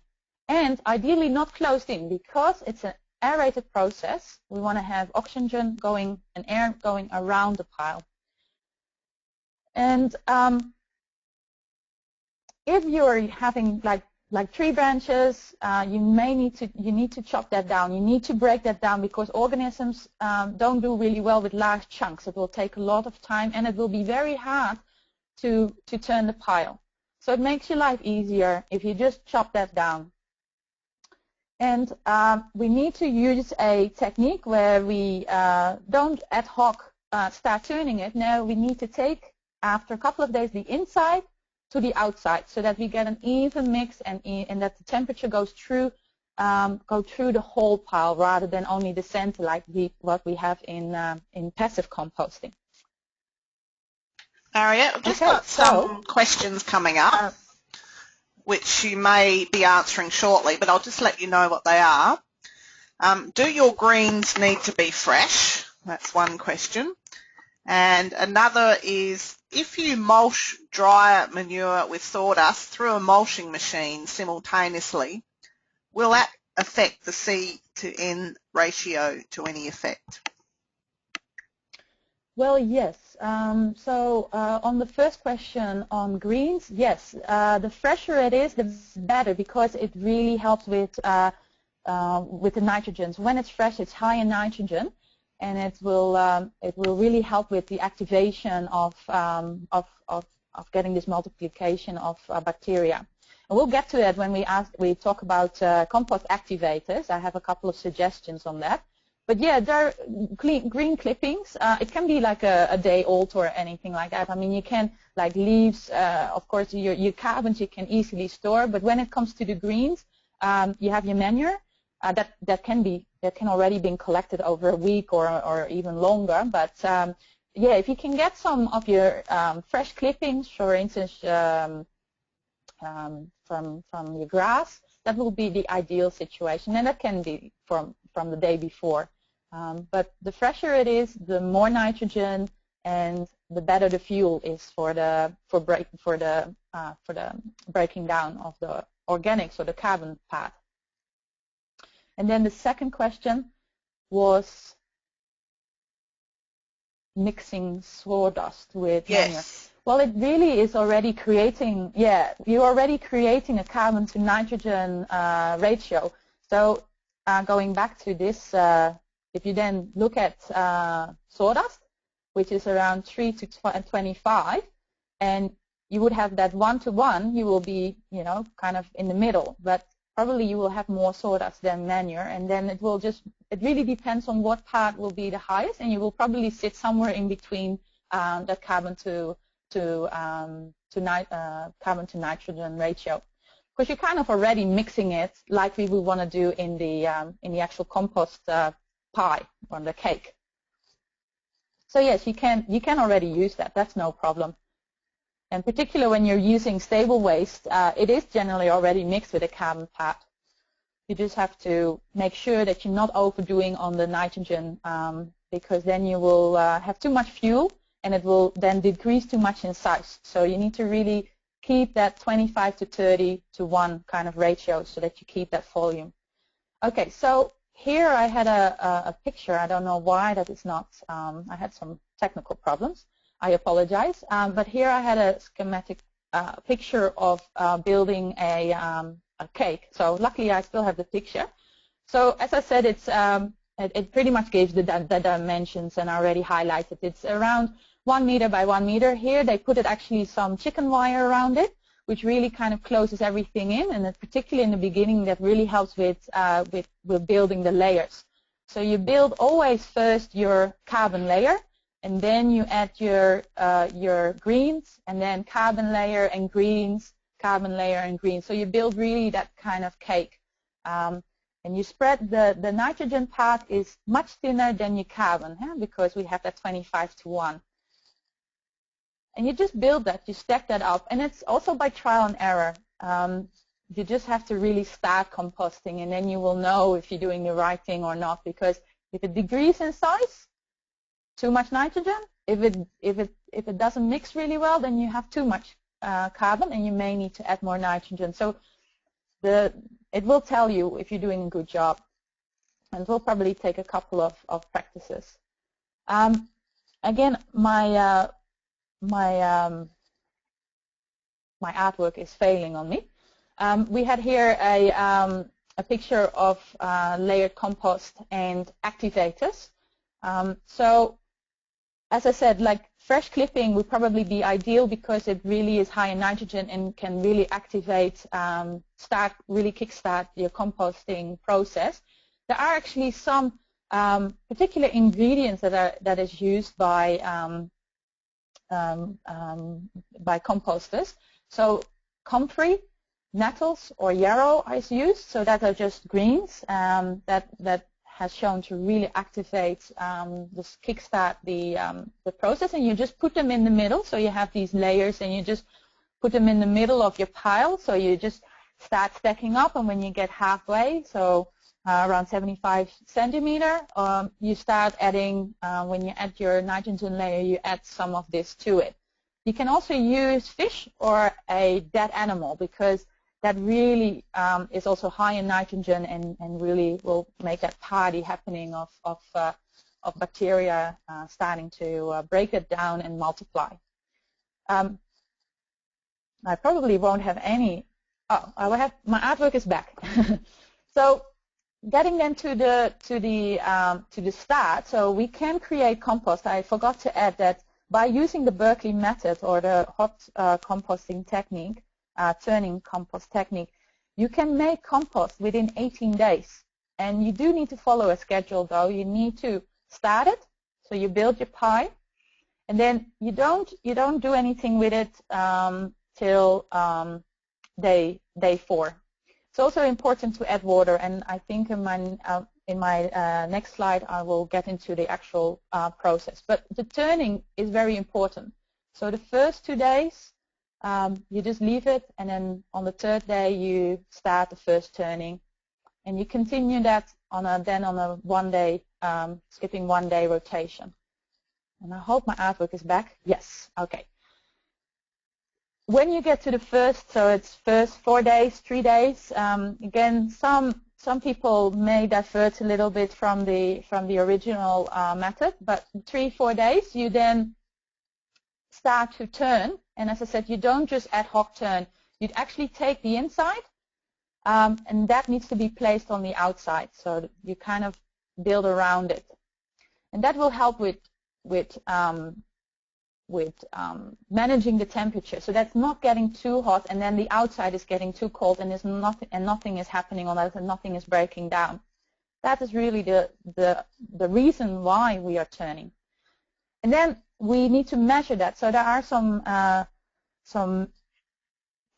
and ideally not closed in because it's an aerated process. We want to have oxygen going and air going around the pile. And if you're having like tree branches, you need to chop that down. You need to break that down because organisms don't do really well with large chunks. It will take a lot of time, and it will be very hard to turn the pile. So it makes your life easier if you just chop that down. And we need to use a technique where we don't ad hoc start turning it. No, we need to take, after a couple of days, the inside to the outside so that we get an even mix and that the temperature goes through the whole pile rather than only the center like what we have in passive composting. Mariette, I've just got some questions coming up, which you may be answering shortly, but I'll just let you know what they are. Do your greens need to be fresh? That's one question. And another is, if you mulch dry manure with sawdust through a mulching machine simultaneously, will that affect the C to N ratio to any effect? Well, yes. So on the first question on greens, yes. The fresher it is, the better, because it really helps with the nitrogens. When it's fresh, it's high in nitrogen, and it will really help with the activation of getting this multiplication of bacteria. And we'll get to that when we talk about compost activators. I have a couple of suggestions on that. But yeah, there are green clippings. It can be like a day old or anything like that. I mean, you can, like leaves, of course, your carbons you can easily store. But when it comes to the greens, you have your manure that can already been collected over a week or even longer. But yeah, if you can get some of your fresh clippings, for instance, from your grass, that will be the ideal situation, and that can be from the day before. But the fresher it is, the more nitrogen and the better the fuel is for the breaking down of the organics or the carbon path. And then the second question was mixing sawdust with manure. Well, it really is already creating, you're already creating a carbon to nitrogen ratio. So going back to this, if you then look at sawdust, which is around 3 to 25, and you would have that 1-to-1, you will be, kind of in the middle, but probably you will have more sawdust than manure, and then it really depends on what part will be the highest, and you will probably sit somewhere in between that carbon to nitrogen ratio, because you're kind of already mixing it like we would want to do in the actual compost pie or the cake. So yes, you can already use that. That's no problem. And particularly when you're using stable waste, it is generally already mixed with a carbon part. You just have to make sure that you're not overdoing on the nitrogen, because then you will have too much fuel, and it will then decrease too much in size. So you need to really keep that 25 to 30 to 1 kind of ratio so that you keep that volume. Okay, so here I had a picture. I don't know why that is not, I had some technical problems. I apologize. But here I had a schematic picture of building a cake. So luckily I still have the picture. So as I said, it pretty much gives the dimensions, and I already highlighted. It's around 1 meter by 1 meter. Here they put actually some chicken wire around it, which really kind of closes everything in, and particularly in the beginning that really helps with building the layers. So you build always first your carbon layer, and then you add your greens, and then carbon layer and greens, carbon layer and greens. So you build really that kind of cake. And you spread the nitrogen part is much thinner than your carbon, because we have that 25 to 1. And you just build that, you stack that up, and it's also by trial and error. You just have to really start composting, and then you will know if you're doing the right thing or not, because if it decreases in size, too much nitrogen. If it doesn't mix really well, then you have too much carbon, and you may need to add more nitrogen. So it will tell you if you're doing a good job, and it will probably take a couple of practices. Again, my artwork is failing on me. We had here a picture of layered compost and activators. So as I said, like fresh clipping would probably be ideal because it really is high in nitrogen and can really activate, really kickstart your composting process. There are actually some particular ingredients that is used by composters. So comfrey, nettles, or yarrow is used. So that are just greens that has shown to really activate, just kickstart the process. And you just put them in the middle. So you have these layers, and you just put them in the middle of your pile. So you just start stacking up, and when you get halfway, so around 75 centimeter, you start adding, when you add your nitrogen layer, you add some of this to it. You can also use fish or a dead animal, because that really is also high in nitrogen and really will make that party happening of bacteria starting to break it down and multiply. I probably won't have any. Oh, I will have, my artwork is back. So getting then to the start, so we can create compost. I forgot to add that by using the Berkeley method or the hot composting technique, turning compost technique, you can make compost within 18 days. And you do need to follow a schedule, though. You need to start it, so you build your pie, and then you don't do anything with it till day 4. It's also important to add water, and I think in my next slide I will get into the actual process. But the turning is very important. So the first 2 days you just leave it, and then on the 3rd day you start the first turning, and you continue that on a 1 day, skipping 1 day rotation. And I hope my artwork is back. Yes. Okay. When you get to the first, so it's first 4 days, 3 days. Again, some people may divert a little bit from the original method, but 3-4 days, you then start to turn, and as I said, you don't just ad hoc turn, you'd actually take the inside, and that needs to be placed on the outside, so you kind of build around it. And that will help with managing the temperature, so that's not getting too hot and then the outside is getting too cold and nothing is happening on that and nothing is breaking down. That is really the reason why we are turning. And then we need to measure that. So there are some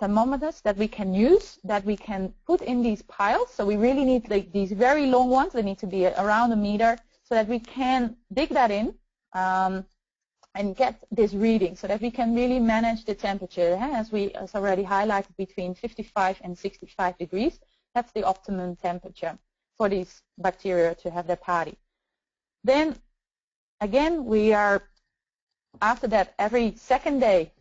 thermometers that we can use, that we can put in these piles. So we really need these very long ones. They need to be around 1 meter, so that we can dig that in and get this reading, so that we can really manage the temperature. As already highlighted, between 55 and 65 degrees. That's the optimum temperature for these bacteria to have their party. Then again, we are, after that, every second day,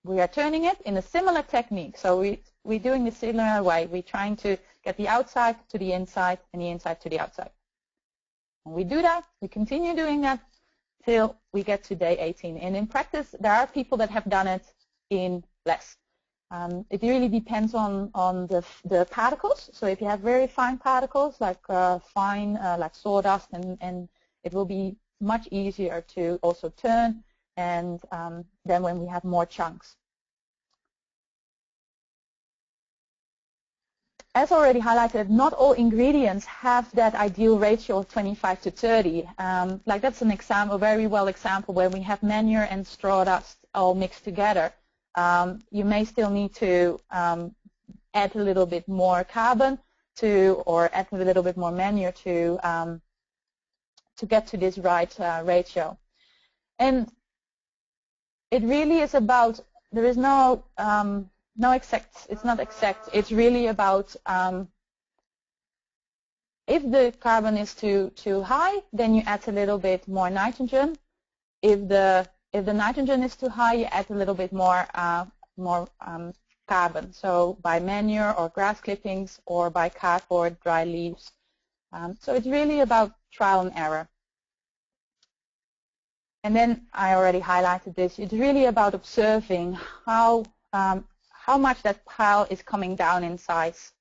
we are turning it in a similar technique. So we're doing the similar way. We're trying to get the outside to the inside and the inside to the outside. And we do that, we continue doing that till we get to day 18. And in practice, there are people that have done it in less. It really depends on the particles. So if you have very fine particles, like like sawdust, and it will be much easier to also turn, and then when we have more chunks. As already highlighted, not all ingredients have that ideal ratio of 25 to 30. Like that's an example, a very well example, where we have manure and straw dust all mixed together. You may still need to add a little bit more carbon or add a little bit more manure to get to this right ratio. And it really is about, there is no exact, it's not exact, it's really about if the carbon is too high, then you add a little bit more nitrogen. If the nitrogen is too high, you add a little bit more carbon. So by manure or grass clippings or by cardboard, dry leaves. So it's really about trial and error. And then I already highlighted this. It's really about observing how much that pile is coming down in size.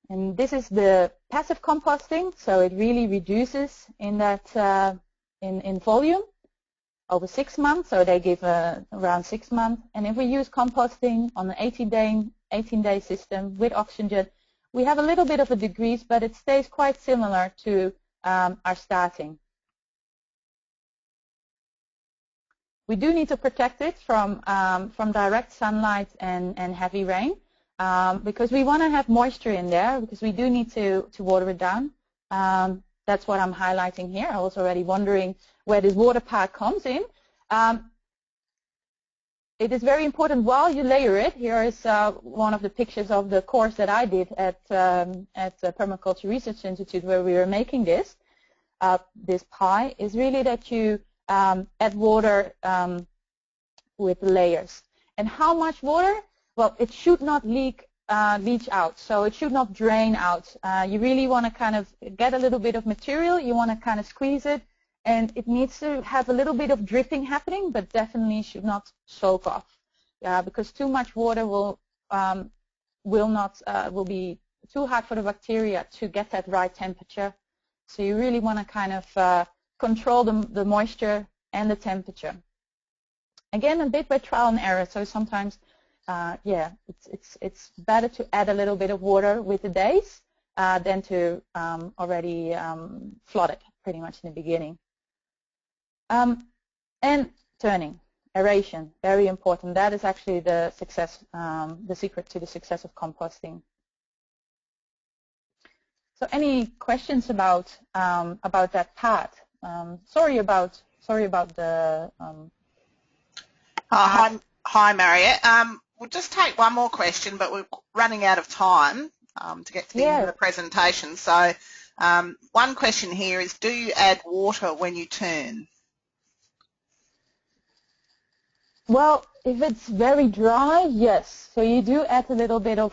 And this is the passive composting, so it really reduces in that in volume over 6 months. So they give around 6 months. And if we use composting on an 18-day system with oxygen, we have a little bit of a decrease, but it stays quite similar to our starting. We do need to protect it from direct sunlight and heavy rain, because we want to have moisture in there, because we do need to water it down. That's what I'm highlighting here. I was already wondering where this water part comes in. It is very important while you layer it. Here is one of the pictures of the course that I did at the Permaculture Research Institute, where we were making this. This pie is really that you add water with layers. And how much water? Well, it should not leach out, so it should not drain out. You really want to kind of get a little bit of material, you want to kind of squeeze it, and it needs to have a little bit of dripping happening, but definitely should not soak off. Because too much water will be too hard for the bacteria to get that right temperature. So you really want to kind of control the moisture and the temperature. Again, a bit by trial and error. So sometimes, it's better to add a little bit of water with the days than to already flood it pretty much in the beginning. And turning, aeration, very important. That is actually the success, the secret to the success of composting. So any questions about that part? Sorry about the. Hi, Mariette. We'll just take one more question, but we're running out of time to get to the end of the presentation. So one question here is: do you add water when you turn? Well, if it's very dry, yes. So you do add a little bit of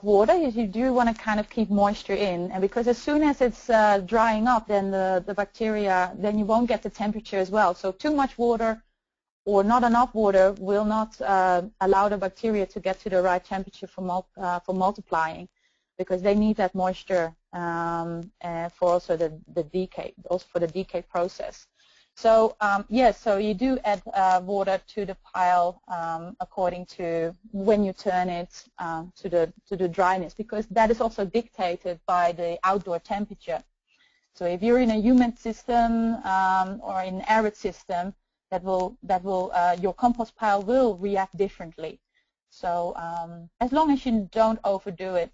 water. You do want to kind of keep moisture in, and because as soon as it's drying up, then the bacteria, then you won't get the temperature as well. So too much water or not enough water will not allow the bacteria to get to the right temperature for multiplying, because they need that moisture for also the decay, also for the decay process. So yes, so you do add water to the pile according to when you turn it to the dryness, because that is also dictated by the outdoor temperature. So if you're in a humid system or in an arid system, your compost pile will react differently. So as long as you don't overdo it,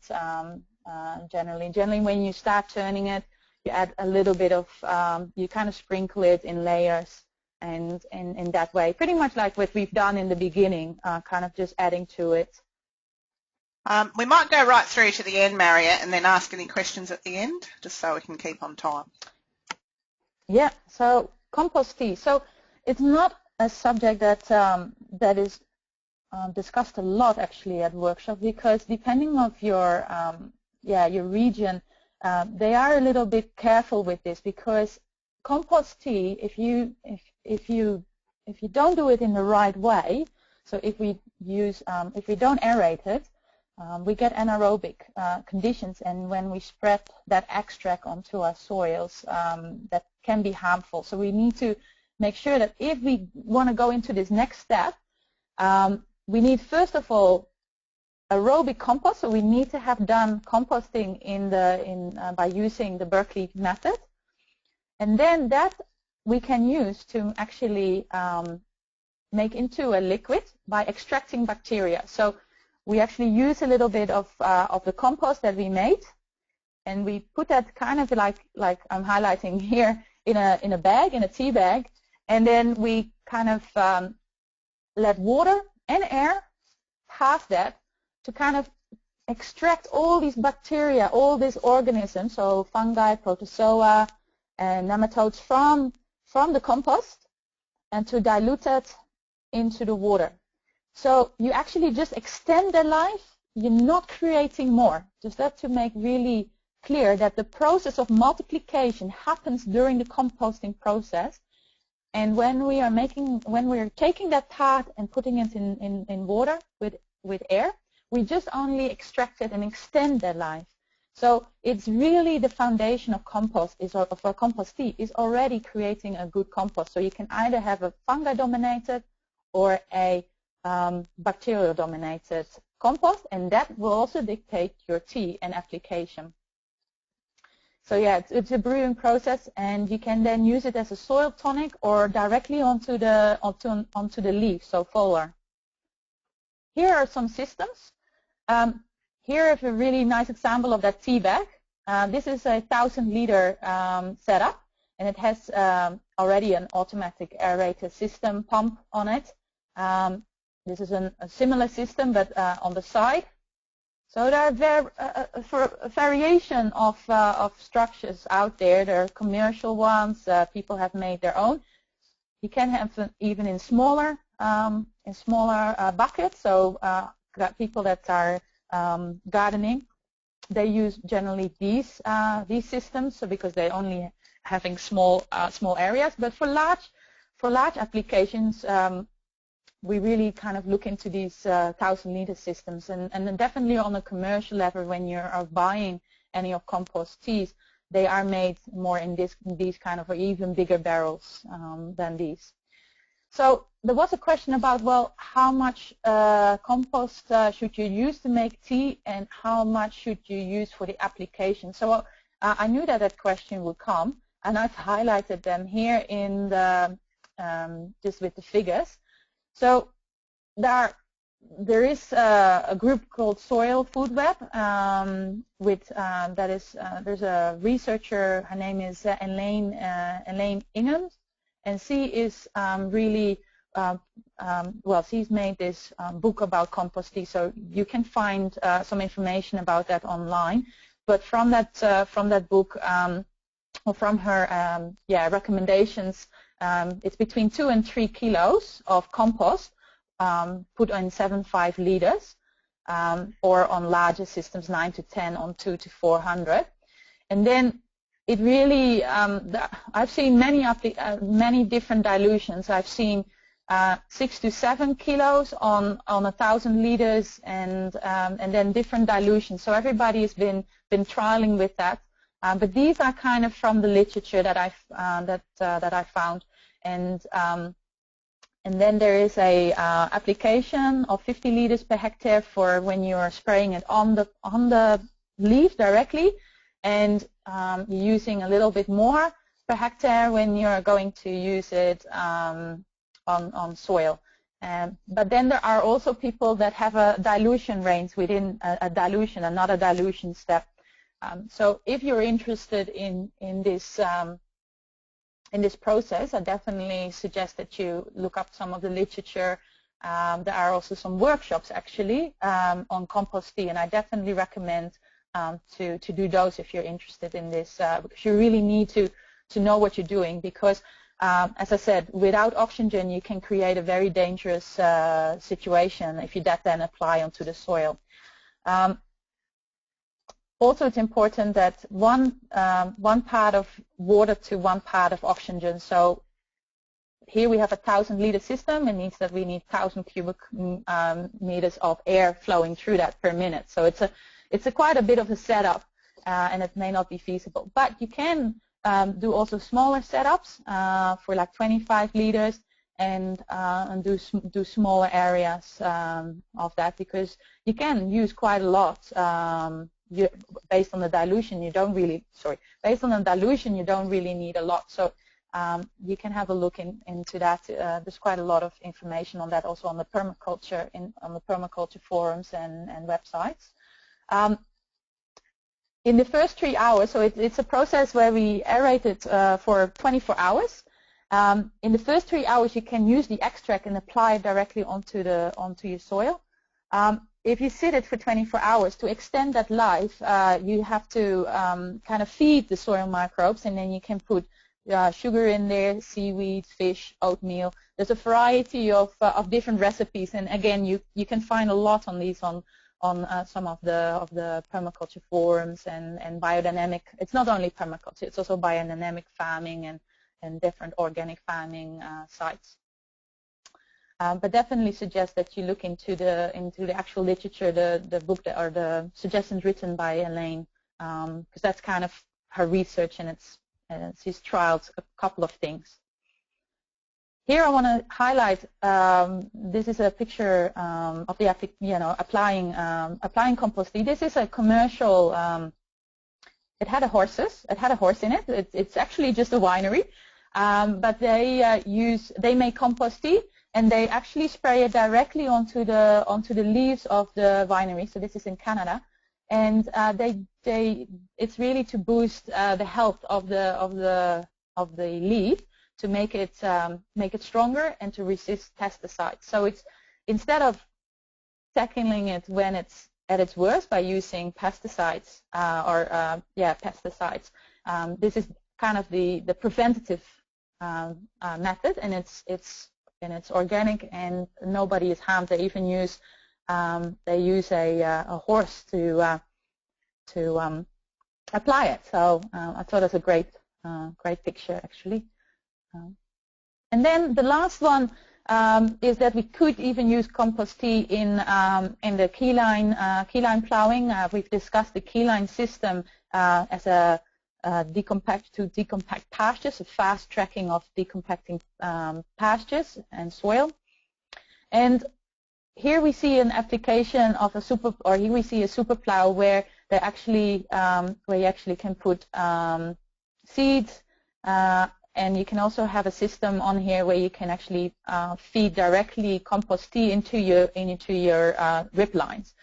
generally when you start turning it, you add a little bit of, you kind of sprinkle it in layers, and in that way, pretty much like what we've done in the beginning, kind of just adding to it. We might go right through to the end, Mariette, and then ask any questions at the end, just so we can keep on time. Yeah, so compost tea. So it's not a subject that is discussed a lot actually at workshops, because depending on your region, they are a little bit careful with this, because compost tea, if you don't do it in the right way, so if we don't aerate it, we get anaerobic conditions, and when we spread that extract onto our soils, that can be harmful. So we need to make sure that if we want to go into this next step, we need first of all aerobic compost. So we need to have done composting by using the Berkeley method, and then that we can use to actually make into a liquid by extracting bacteria. So we actually use a little bit of the compost that we made, and we put that kind of like I'm highlighting here in a bag, in a tea bag, and then we kind of let water and air pass that to kind of extract all these bacteria, all these organisms, so fungi, protozoa, and nematodes from the compost, and to dilute it into the water. So you actually just extend their life. You're not creating more. Just that to make really clear that the process of multiplication happens during the composting process. And when we are taking that part and putting it in water with air, we just only extract it and extend their life. So it's really the foundation of compost for compost tea is already creating a good compost. So you can either have a fungi-dominated or a bacterial-dominated compost, and that will also dictate your tea and application. So yeah, it's a brewing process, and you can then use it as a soil tonic or directly onto the leaf, so foliar. Here are some systems. Here is a really nice example of that tea bag. This is a 1,000-liter setup, and it has already an automatic aerator system pump on it. This is a similar system, but on the side. So there are a variation of structures out there. There are commercial ones. People have made their own. You can have them even in smaller buckets. So people that are gardening, they use generally these systems, so because they're only having small areas. But for large applications, we really kind of look into these 1,000-liter systems, and definitely on a commercial level, when you are buying any of compost teas, they are made more in these kind of, or even bigger barrels than these. So there was a question about, well, how much compost should you use to make tea, and how much should you use for the application? So I knew that question would come, and I've highlighted them here in the just with the figures. So there is a group called Soil Food Web there's a researcher. Her name is Elaine Ingham, and she is really she's made this book about compost tea. So you can find some information about that online. But from that book or from her recommendations. It's between 2 and 3 kilos of compost put on 7.5 liters, or on larger systems 9 to 10 on 2 to 400. And then it really, I've seen many different dilutions. I've seen 6 to 7 kilos on 1,000 liters, and then different dilutions. So everybody has been trialing with that. But these are kind of from the literature that I found, and then there is a application of 50 liters per hectare for when you are spraying it on the leaf directly, and you're using a little bit more per hectare when you're going to use it on soil. But then there are also people that have a dilution range within another dilution step. So if you're interested in this process, I definitely suggest that you look up some of the literature. There are also some workshops actually on compost tea, and I definitely recommend to do those if you're interested in this, because you really need to know what you're doing, because as I said, without oxygen you can create a very dangerous situation if you then apply onto the soil. Also, it's important that one part of water to 1 part of oxygen. So here we have a 1,000-liter system. It means that we need 1,000 cubic meters of air flowing through that per minute. So it's quite a bit of a setup, and it may not be feasible. But you can do also smaller setups for like 25 liters and do smaller areas of that, because you can use quite a lot. Based on the dilution, you don't really need a lot. So you can have a look into that. There's quite a lot of information on that also on the permaculture on the permaculture forums and websites. In the first 3 hours, so it's a process where we aerate it for 24 hours. In the first 3 hours, you can use the extract and apply it directly onto your soil. If you sit it for 24 hours, to extend that life, you have to kind of feed the soil microbes, and then you can put sugar in there, seaweed, fish, oatmeal. There's a variety of different recipes, and again, you can find a lot on these on some of the permaculture forums and biodynamic. It's not only permaculture; it's also biodynamic farming and different organic farming sites. But definitely suggest that you look into the actual literature, the book or the suggestions written by Elaine, because that's kind of her research, and she's trialed a couple of things. Here I want to highlight. This is a picture of the applying compost tea. This is a commercial. It had a horse in it. It's actually just a winery, but they make compost tea. And they actually spray it directly onto the leaves of the winery. So this is in Canada, and it's really to boost the health of the leaf, to make it stronger and to resist pesticides. So it's, instead of tackling it when it's at its worst by using pesticides pesticides, this is kind of the preventative method, and it's organic and nobody is harmed. They even use a horse to apply it. So I thought it was a great picture actually. And then the last one is that we could even use compost tea in the keyline plowing. We've discussed the keyline system as a decompact pastures, a fast tracking of decompacting pastures and soil. And here we see an application of a super plow where you actually can put seeds, and you can also have a system on here where you can actually feed directly compost tea into your rip lines,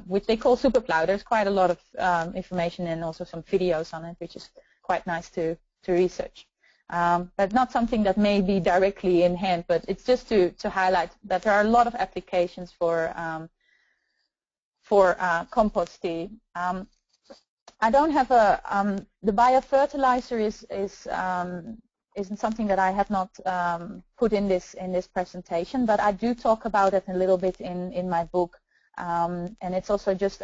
which they call super plow. There's quite a lot of information and also some videos on it, which is quite nice to research. But not something that may be directly in hand, but it's just to highlight that there are a lot of applications for compost tea. I don't have the biofertilizer isn't something that I have not put in this presentation, but I do talk about it a little bit in my book, and it's also just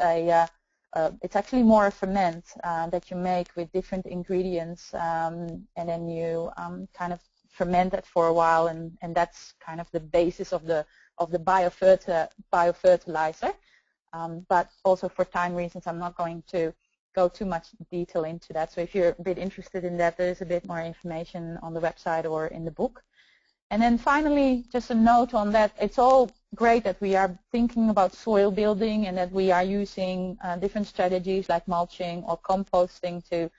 it's actually more a ferment that you make with different ingredients, and then you kind of ferment that for a while, and that's kind of the basis of the biofertilizer. But also for time reasons, I'm not going to go too much detail into that. So if you're a bit interested in that, there is a bit more information on the website or in the book. And then finally, just a note on that, it's all great that we are thinking about soil building and that we are using different strategies like mulching or composting to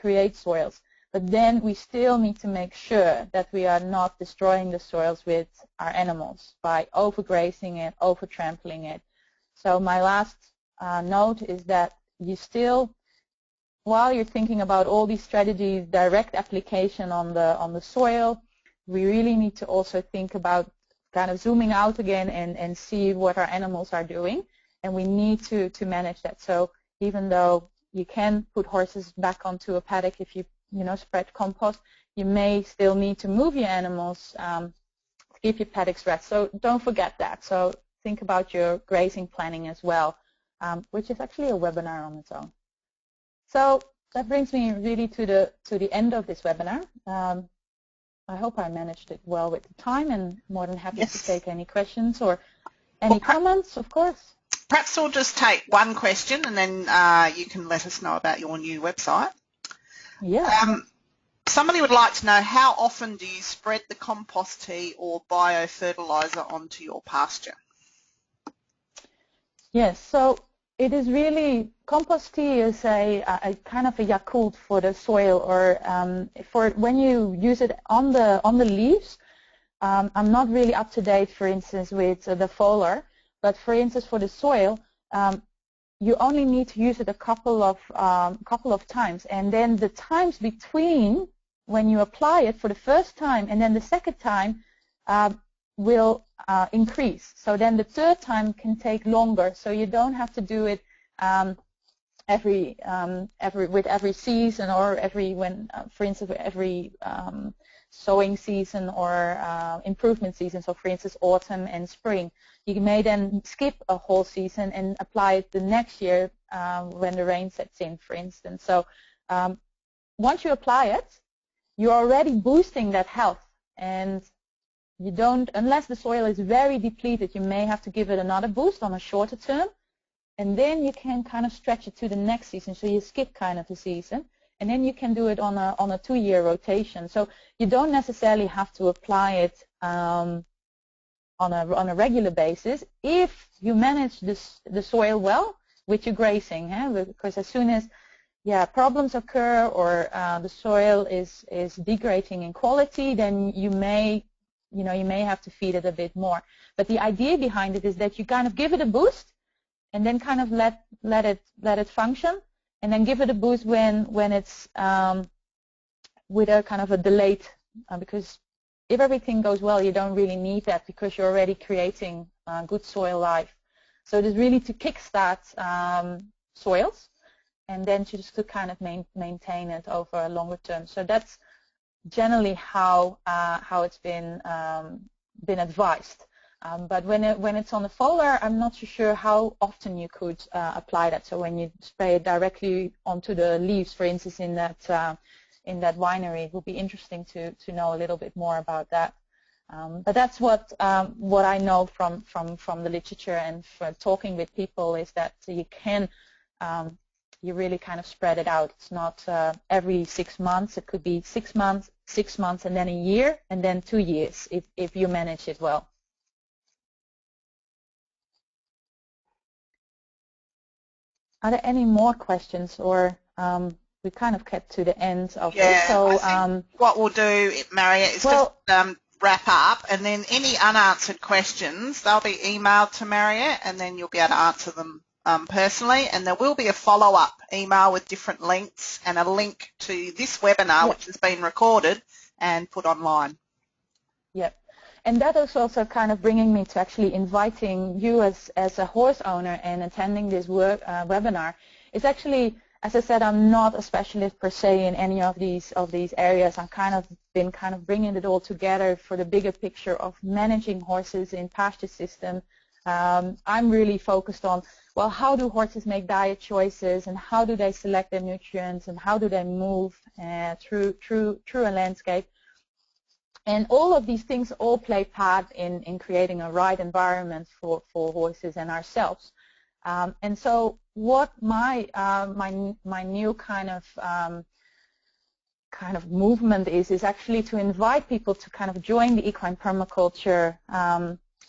create soils. But then we still need to make sure that we are not destroying the soils with our animals by overgrazing it, over-trampling it. So my last note is that you still, while you're thinking about all these strategies, direct application on the soil, we really need to also think about kind of zooming out again and see what our animals are doing, and we need to manage that. So even though you can put horses back onto a paddock if you spread compost, you may still need to move your animals to keep your paddocks rest. So don't forget that. So think about your grazing planning as well, which is actually a webinar on its own. So that brings me really to the end of this webinar. I hope I managed it well with the time, and more than happy to take any questions or any comments, of course. Perhaps we'll just take one question, and then you can let us know about your new website. Yeah. Somebody would like to know, how often do you spread the compost tea or biofertilizer onto your pasture? Yes, so it is really, compost tea is a kind of a Yakult for the soil, or for when you use it on the leaves. I'm not really up to date, for instance, with the foliar, but for instance for the soil, you only need to use it a couple of times, and then the times between when you apply it for the first time and then the second time will increase. So then the third time can take longer, so you don't have to do it with every season, or for instance, every sowing season or improvement season. So for instance, autumn and spring. You may then skip a whole season and apply it the next year when the rain sets in, for instance. So once you apply it, you're already boosting that health, and you don't, unless the soil is very depleted, you may have to give it another boost on a shorter term, and then you can kind of stretch it to the next season. So you skip kind of the season, and then you can do it on a 2-year rotation. So you don't necessarily have to apply it on a regular basis if you manage the soil well with your grazing, because as soon as problems occur or the soil is degrading in quality, then you may have to feed it a bit more. But the idea behind it is that you kind of give it a boost and then kind of let it function, and then give it a boost when it's with a kind of a delayed, because if everything goes well, you don't really need that because you're already creating good soil life. So it is really to kickstart soils, and then just to kind of maintain it over a longer term. So that's generally how it's been advised. But when it's on the foliar, I'm not so sure how often you could apply that. So when you spray it directly onto the leaves, for instance, in that winery, it would be interesting to know a little bit more about that. But that's what I know from the literature and from talking with people, is that you can you really kind of spread it out. It's not every 6 months. It could be 6 months, and then a year, and then 2 years if you manage it well. Are there any more questions, or we kind of get to the end of it? So I think what we'll do, Mariette, is just wrap up, and then any unanswered questions, they'll be emailed to Mariette, and then you'll be able to answer them personally, and there will be a follow-up email with different links and a link to this webinar, which has been recorded and put online. Yep. And that is also kind of bringing me to actually inviting you as a horse owner and attending this webinar. It's actually, as I said, I'm not a specialist per se in any of these areas. I've been bringing it all together for the bigger picture of managing horses in pasture system. I'm really focused on, well, how do horses make diet choices, and how do they select their nutrients, and how do they move through a landscape. And all of these things all play part in creating a right environment for horses and ourselves. And so what my new kind of movement is actually to invite people to kind of join the equine permaculture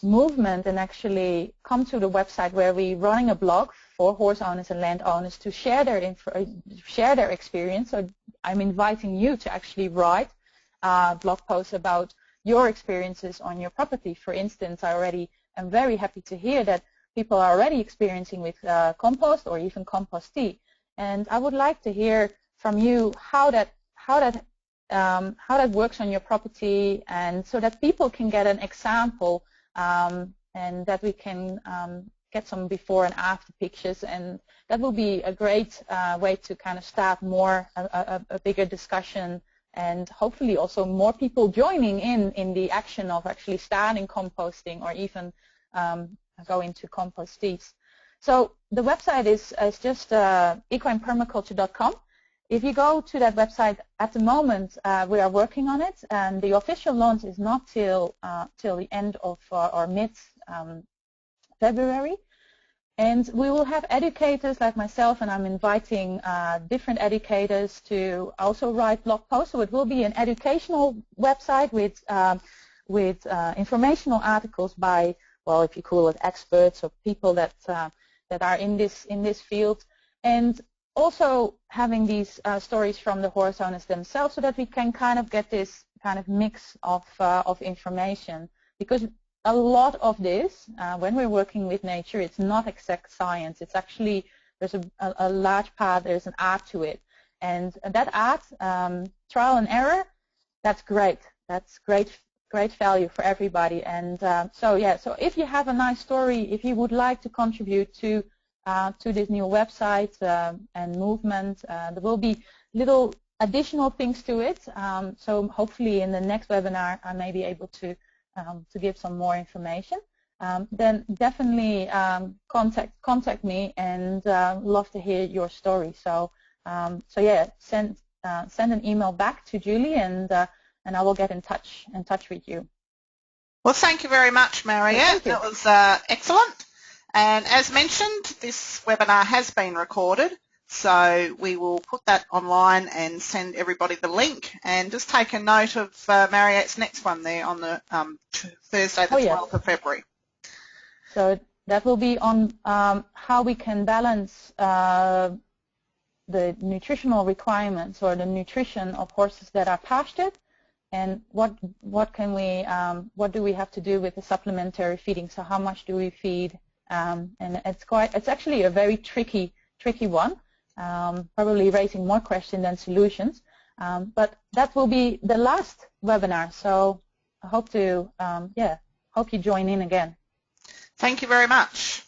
movement and actually come to the website where we're running a blog for horse owners and land owners to share their experience. So I'm inviting you to actually write blog posts about your experiences on your property. For instance, I already am very happy to hear that people are already experiencing with compost or even compost tea, and I would like to hear from you how that works on your property, and so that people can get an example, and that we can get some before and after pictures, and that will be a great way to kind of start a bigger discussion, and hopefully also more people joining in the action of actually starting composting or even going to compost teas. So the website is just equinepermaculture.com. If you go to that website at the moment, we are working on it, and the official launch is not till the end of or mid February. And we will have educators like myself, and I'm inviting different educators to also write blog posts. So it will be an educational website with informational articles by, well, if you call it experts or people that are in this field, and also having these stories from the horse owners themselves, so that we can kind of get this kind of mix of information. Because a lot of this, when we're working with nature, it's not exact science. It's actually, there's a large part, there's an art to it. And that art, trial and error, that's great. That's great value for everybody. And so if you have a nice story, if you would like to contribute to this new website and movement, there will be little additional things to it. So hopefully in the next webinar, I may be able to give some more information. Then definitely contact me, and love to hear your story. So send an email back to Julie, and I will get in touch with you. Well, thank you very much, Mariette. That was excellent. And as mentioned, this webinar has been recorded, so we will put that online and send everybody the link. And just take a note of Mariette's next one there on the Thursday, the 12th of February. So that will be on how we can balance the nutritional requirements or the nutrition of horses that are pastured, and what do we have to do with the supplementary feeding. So how much do we feed? And it's actually a very tricky one, probably raising more questions than solutions. But that will be the last webinar. So I hope you join in again. Thank you very much.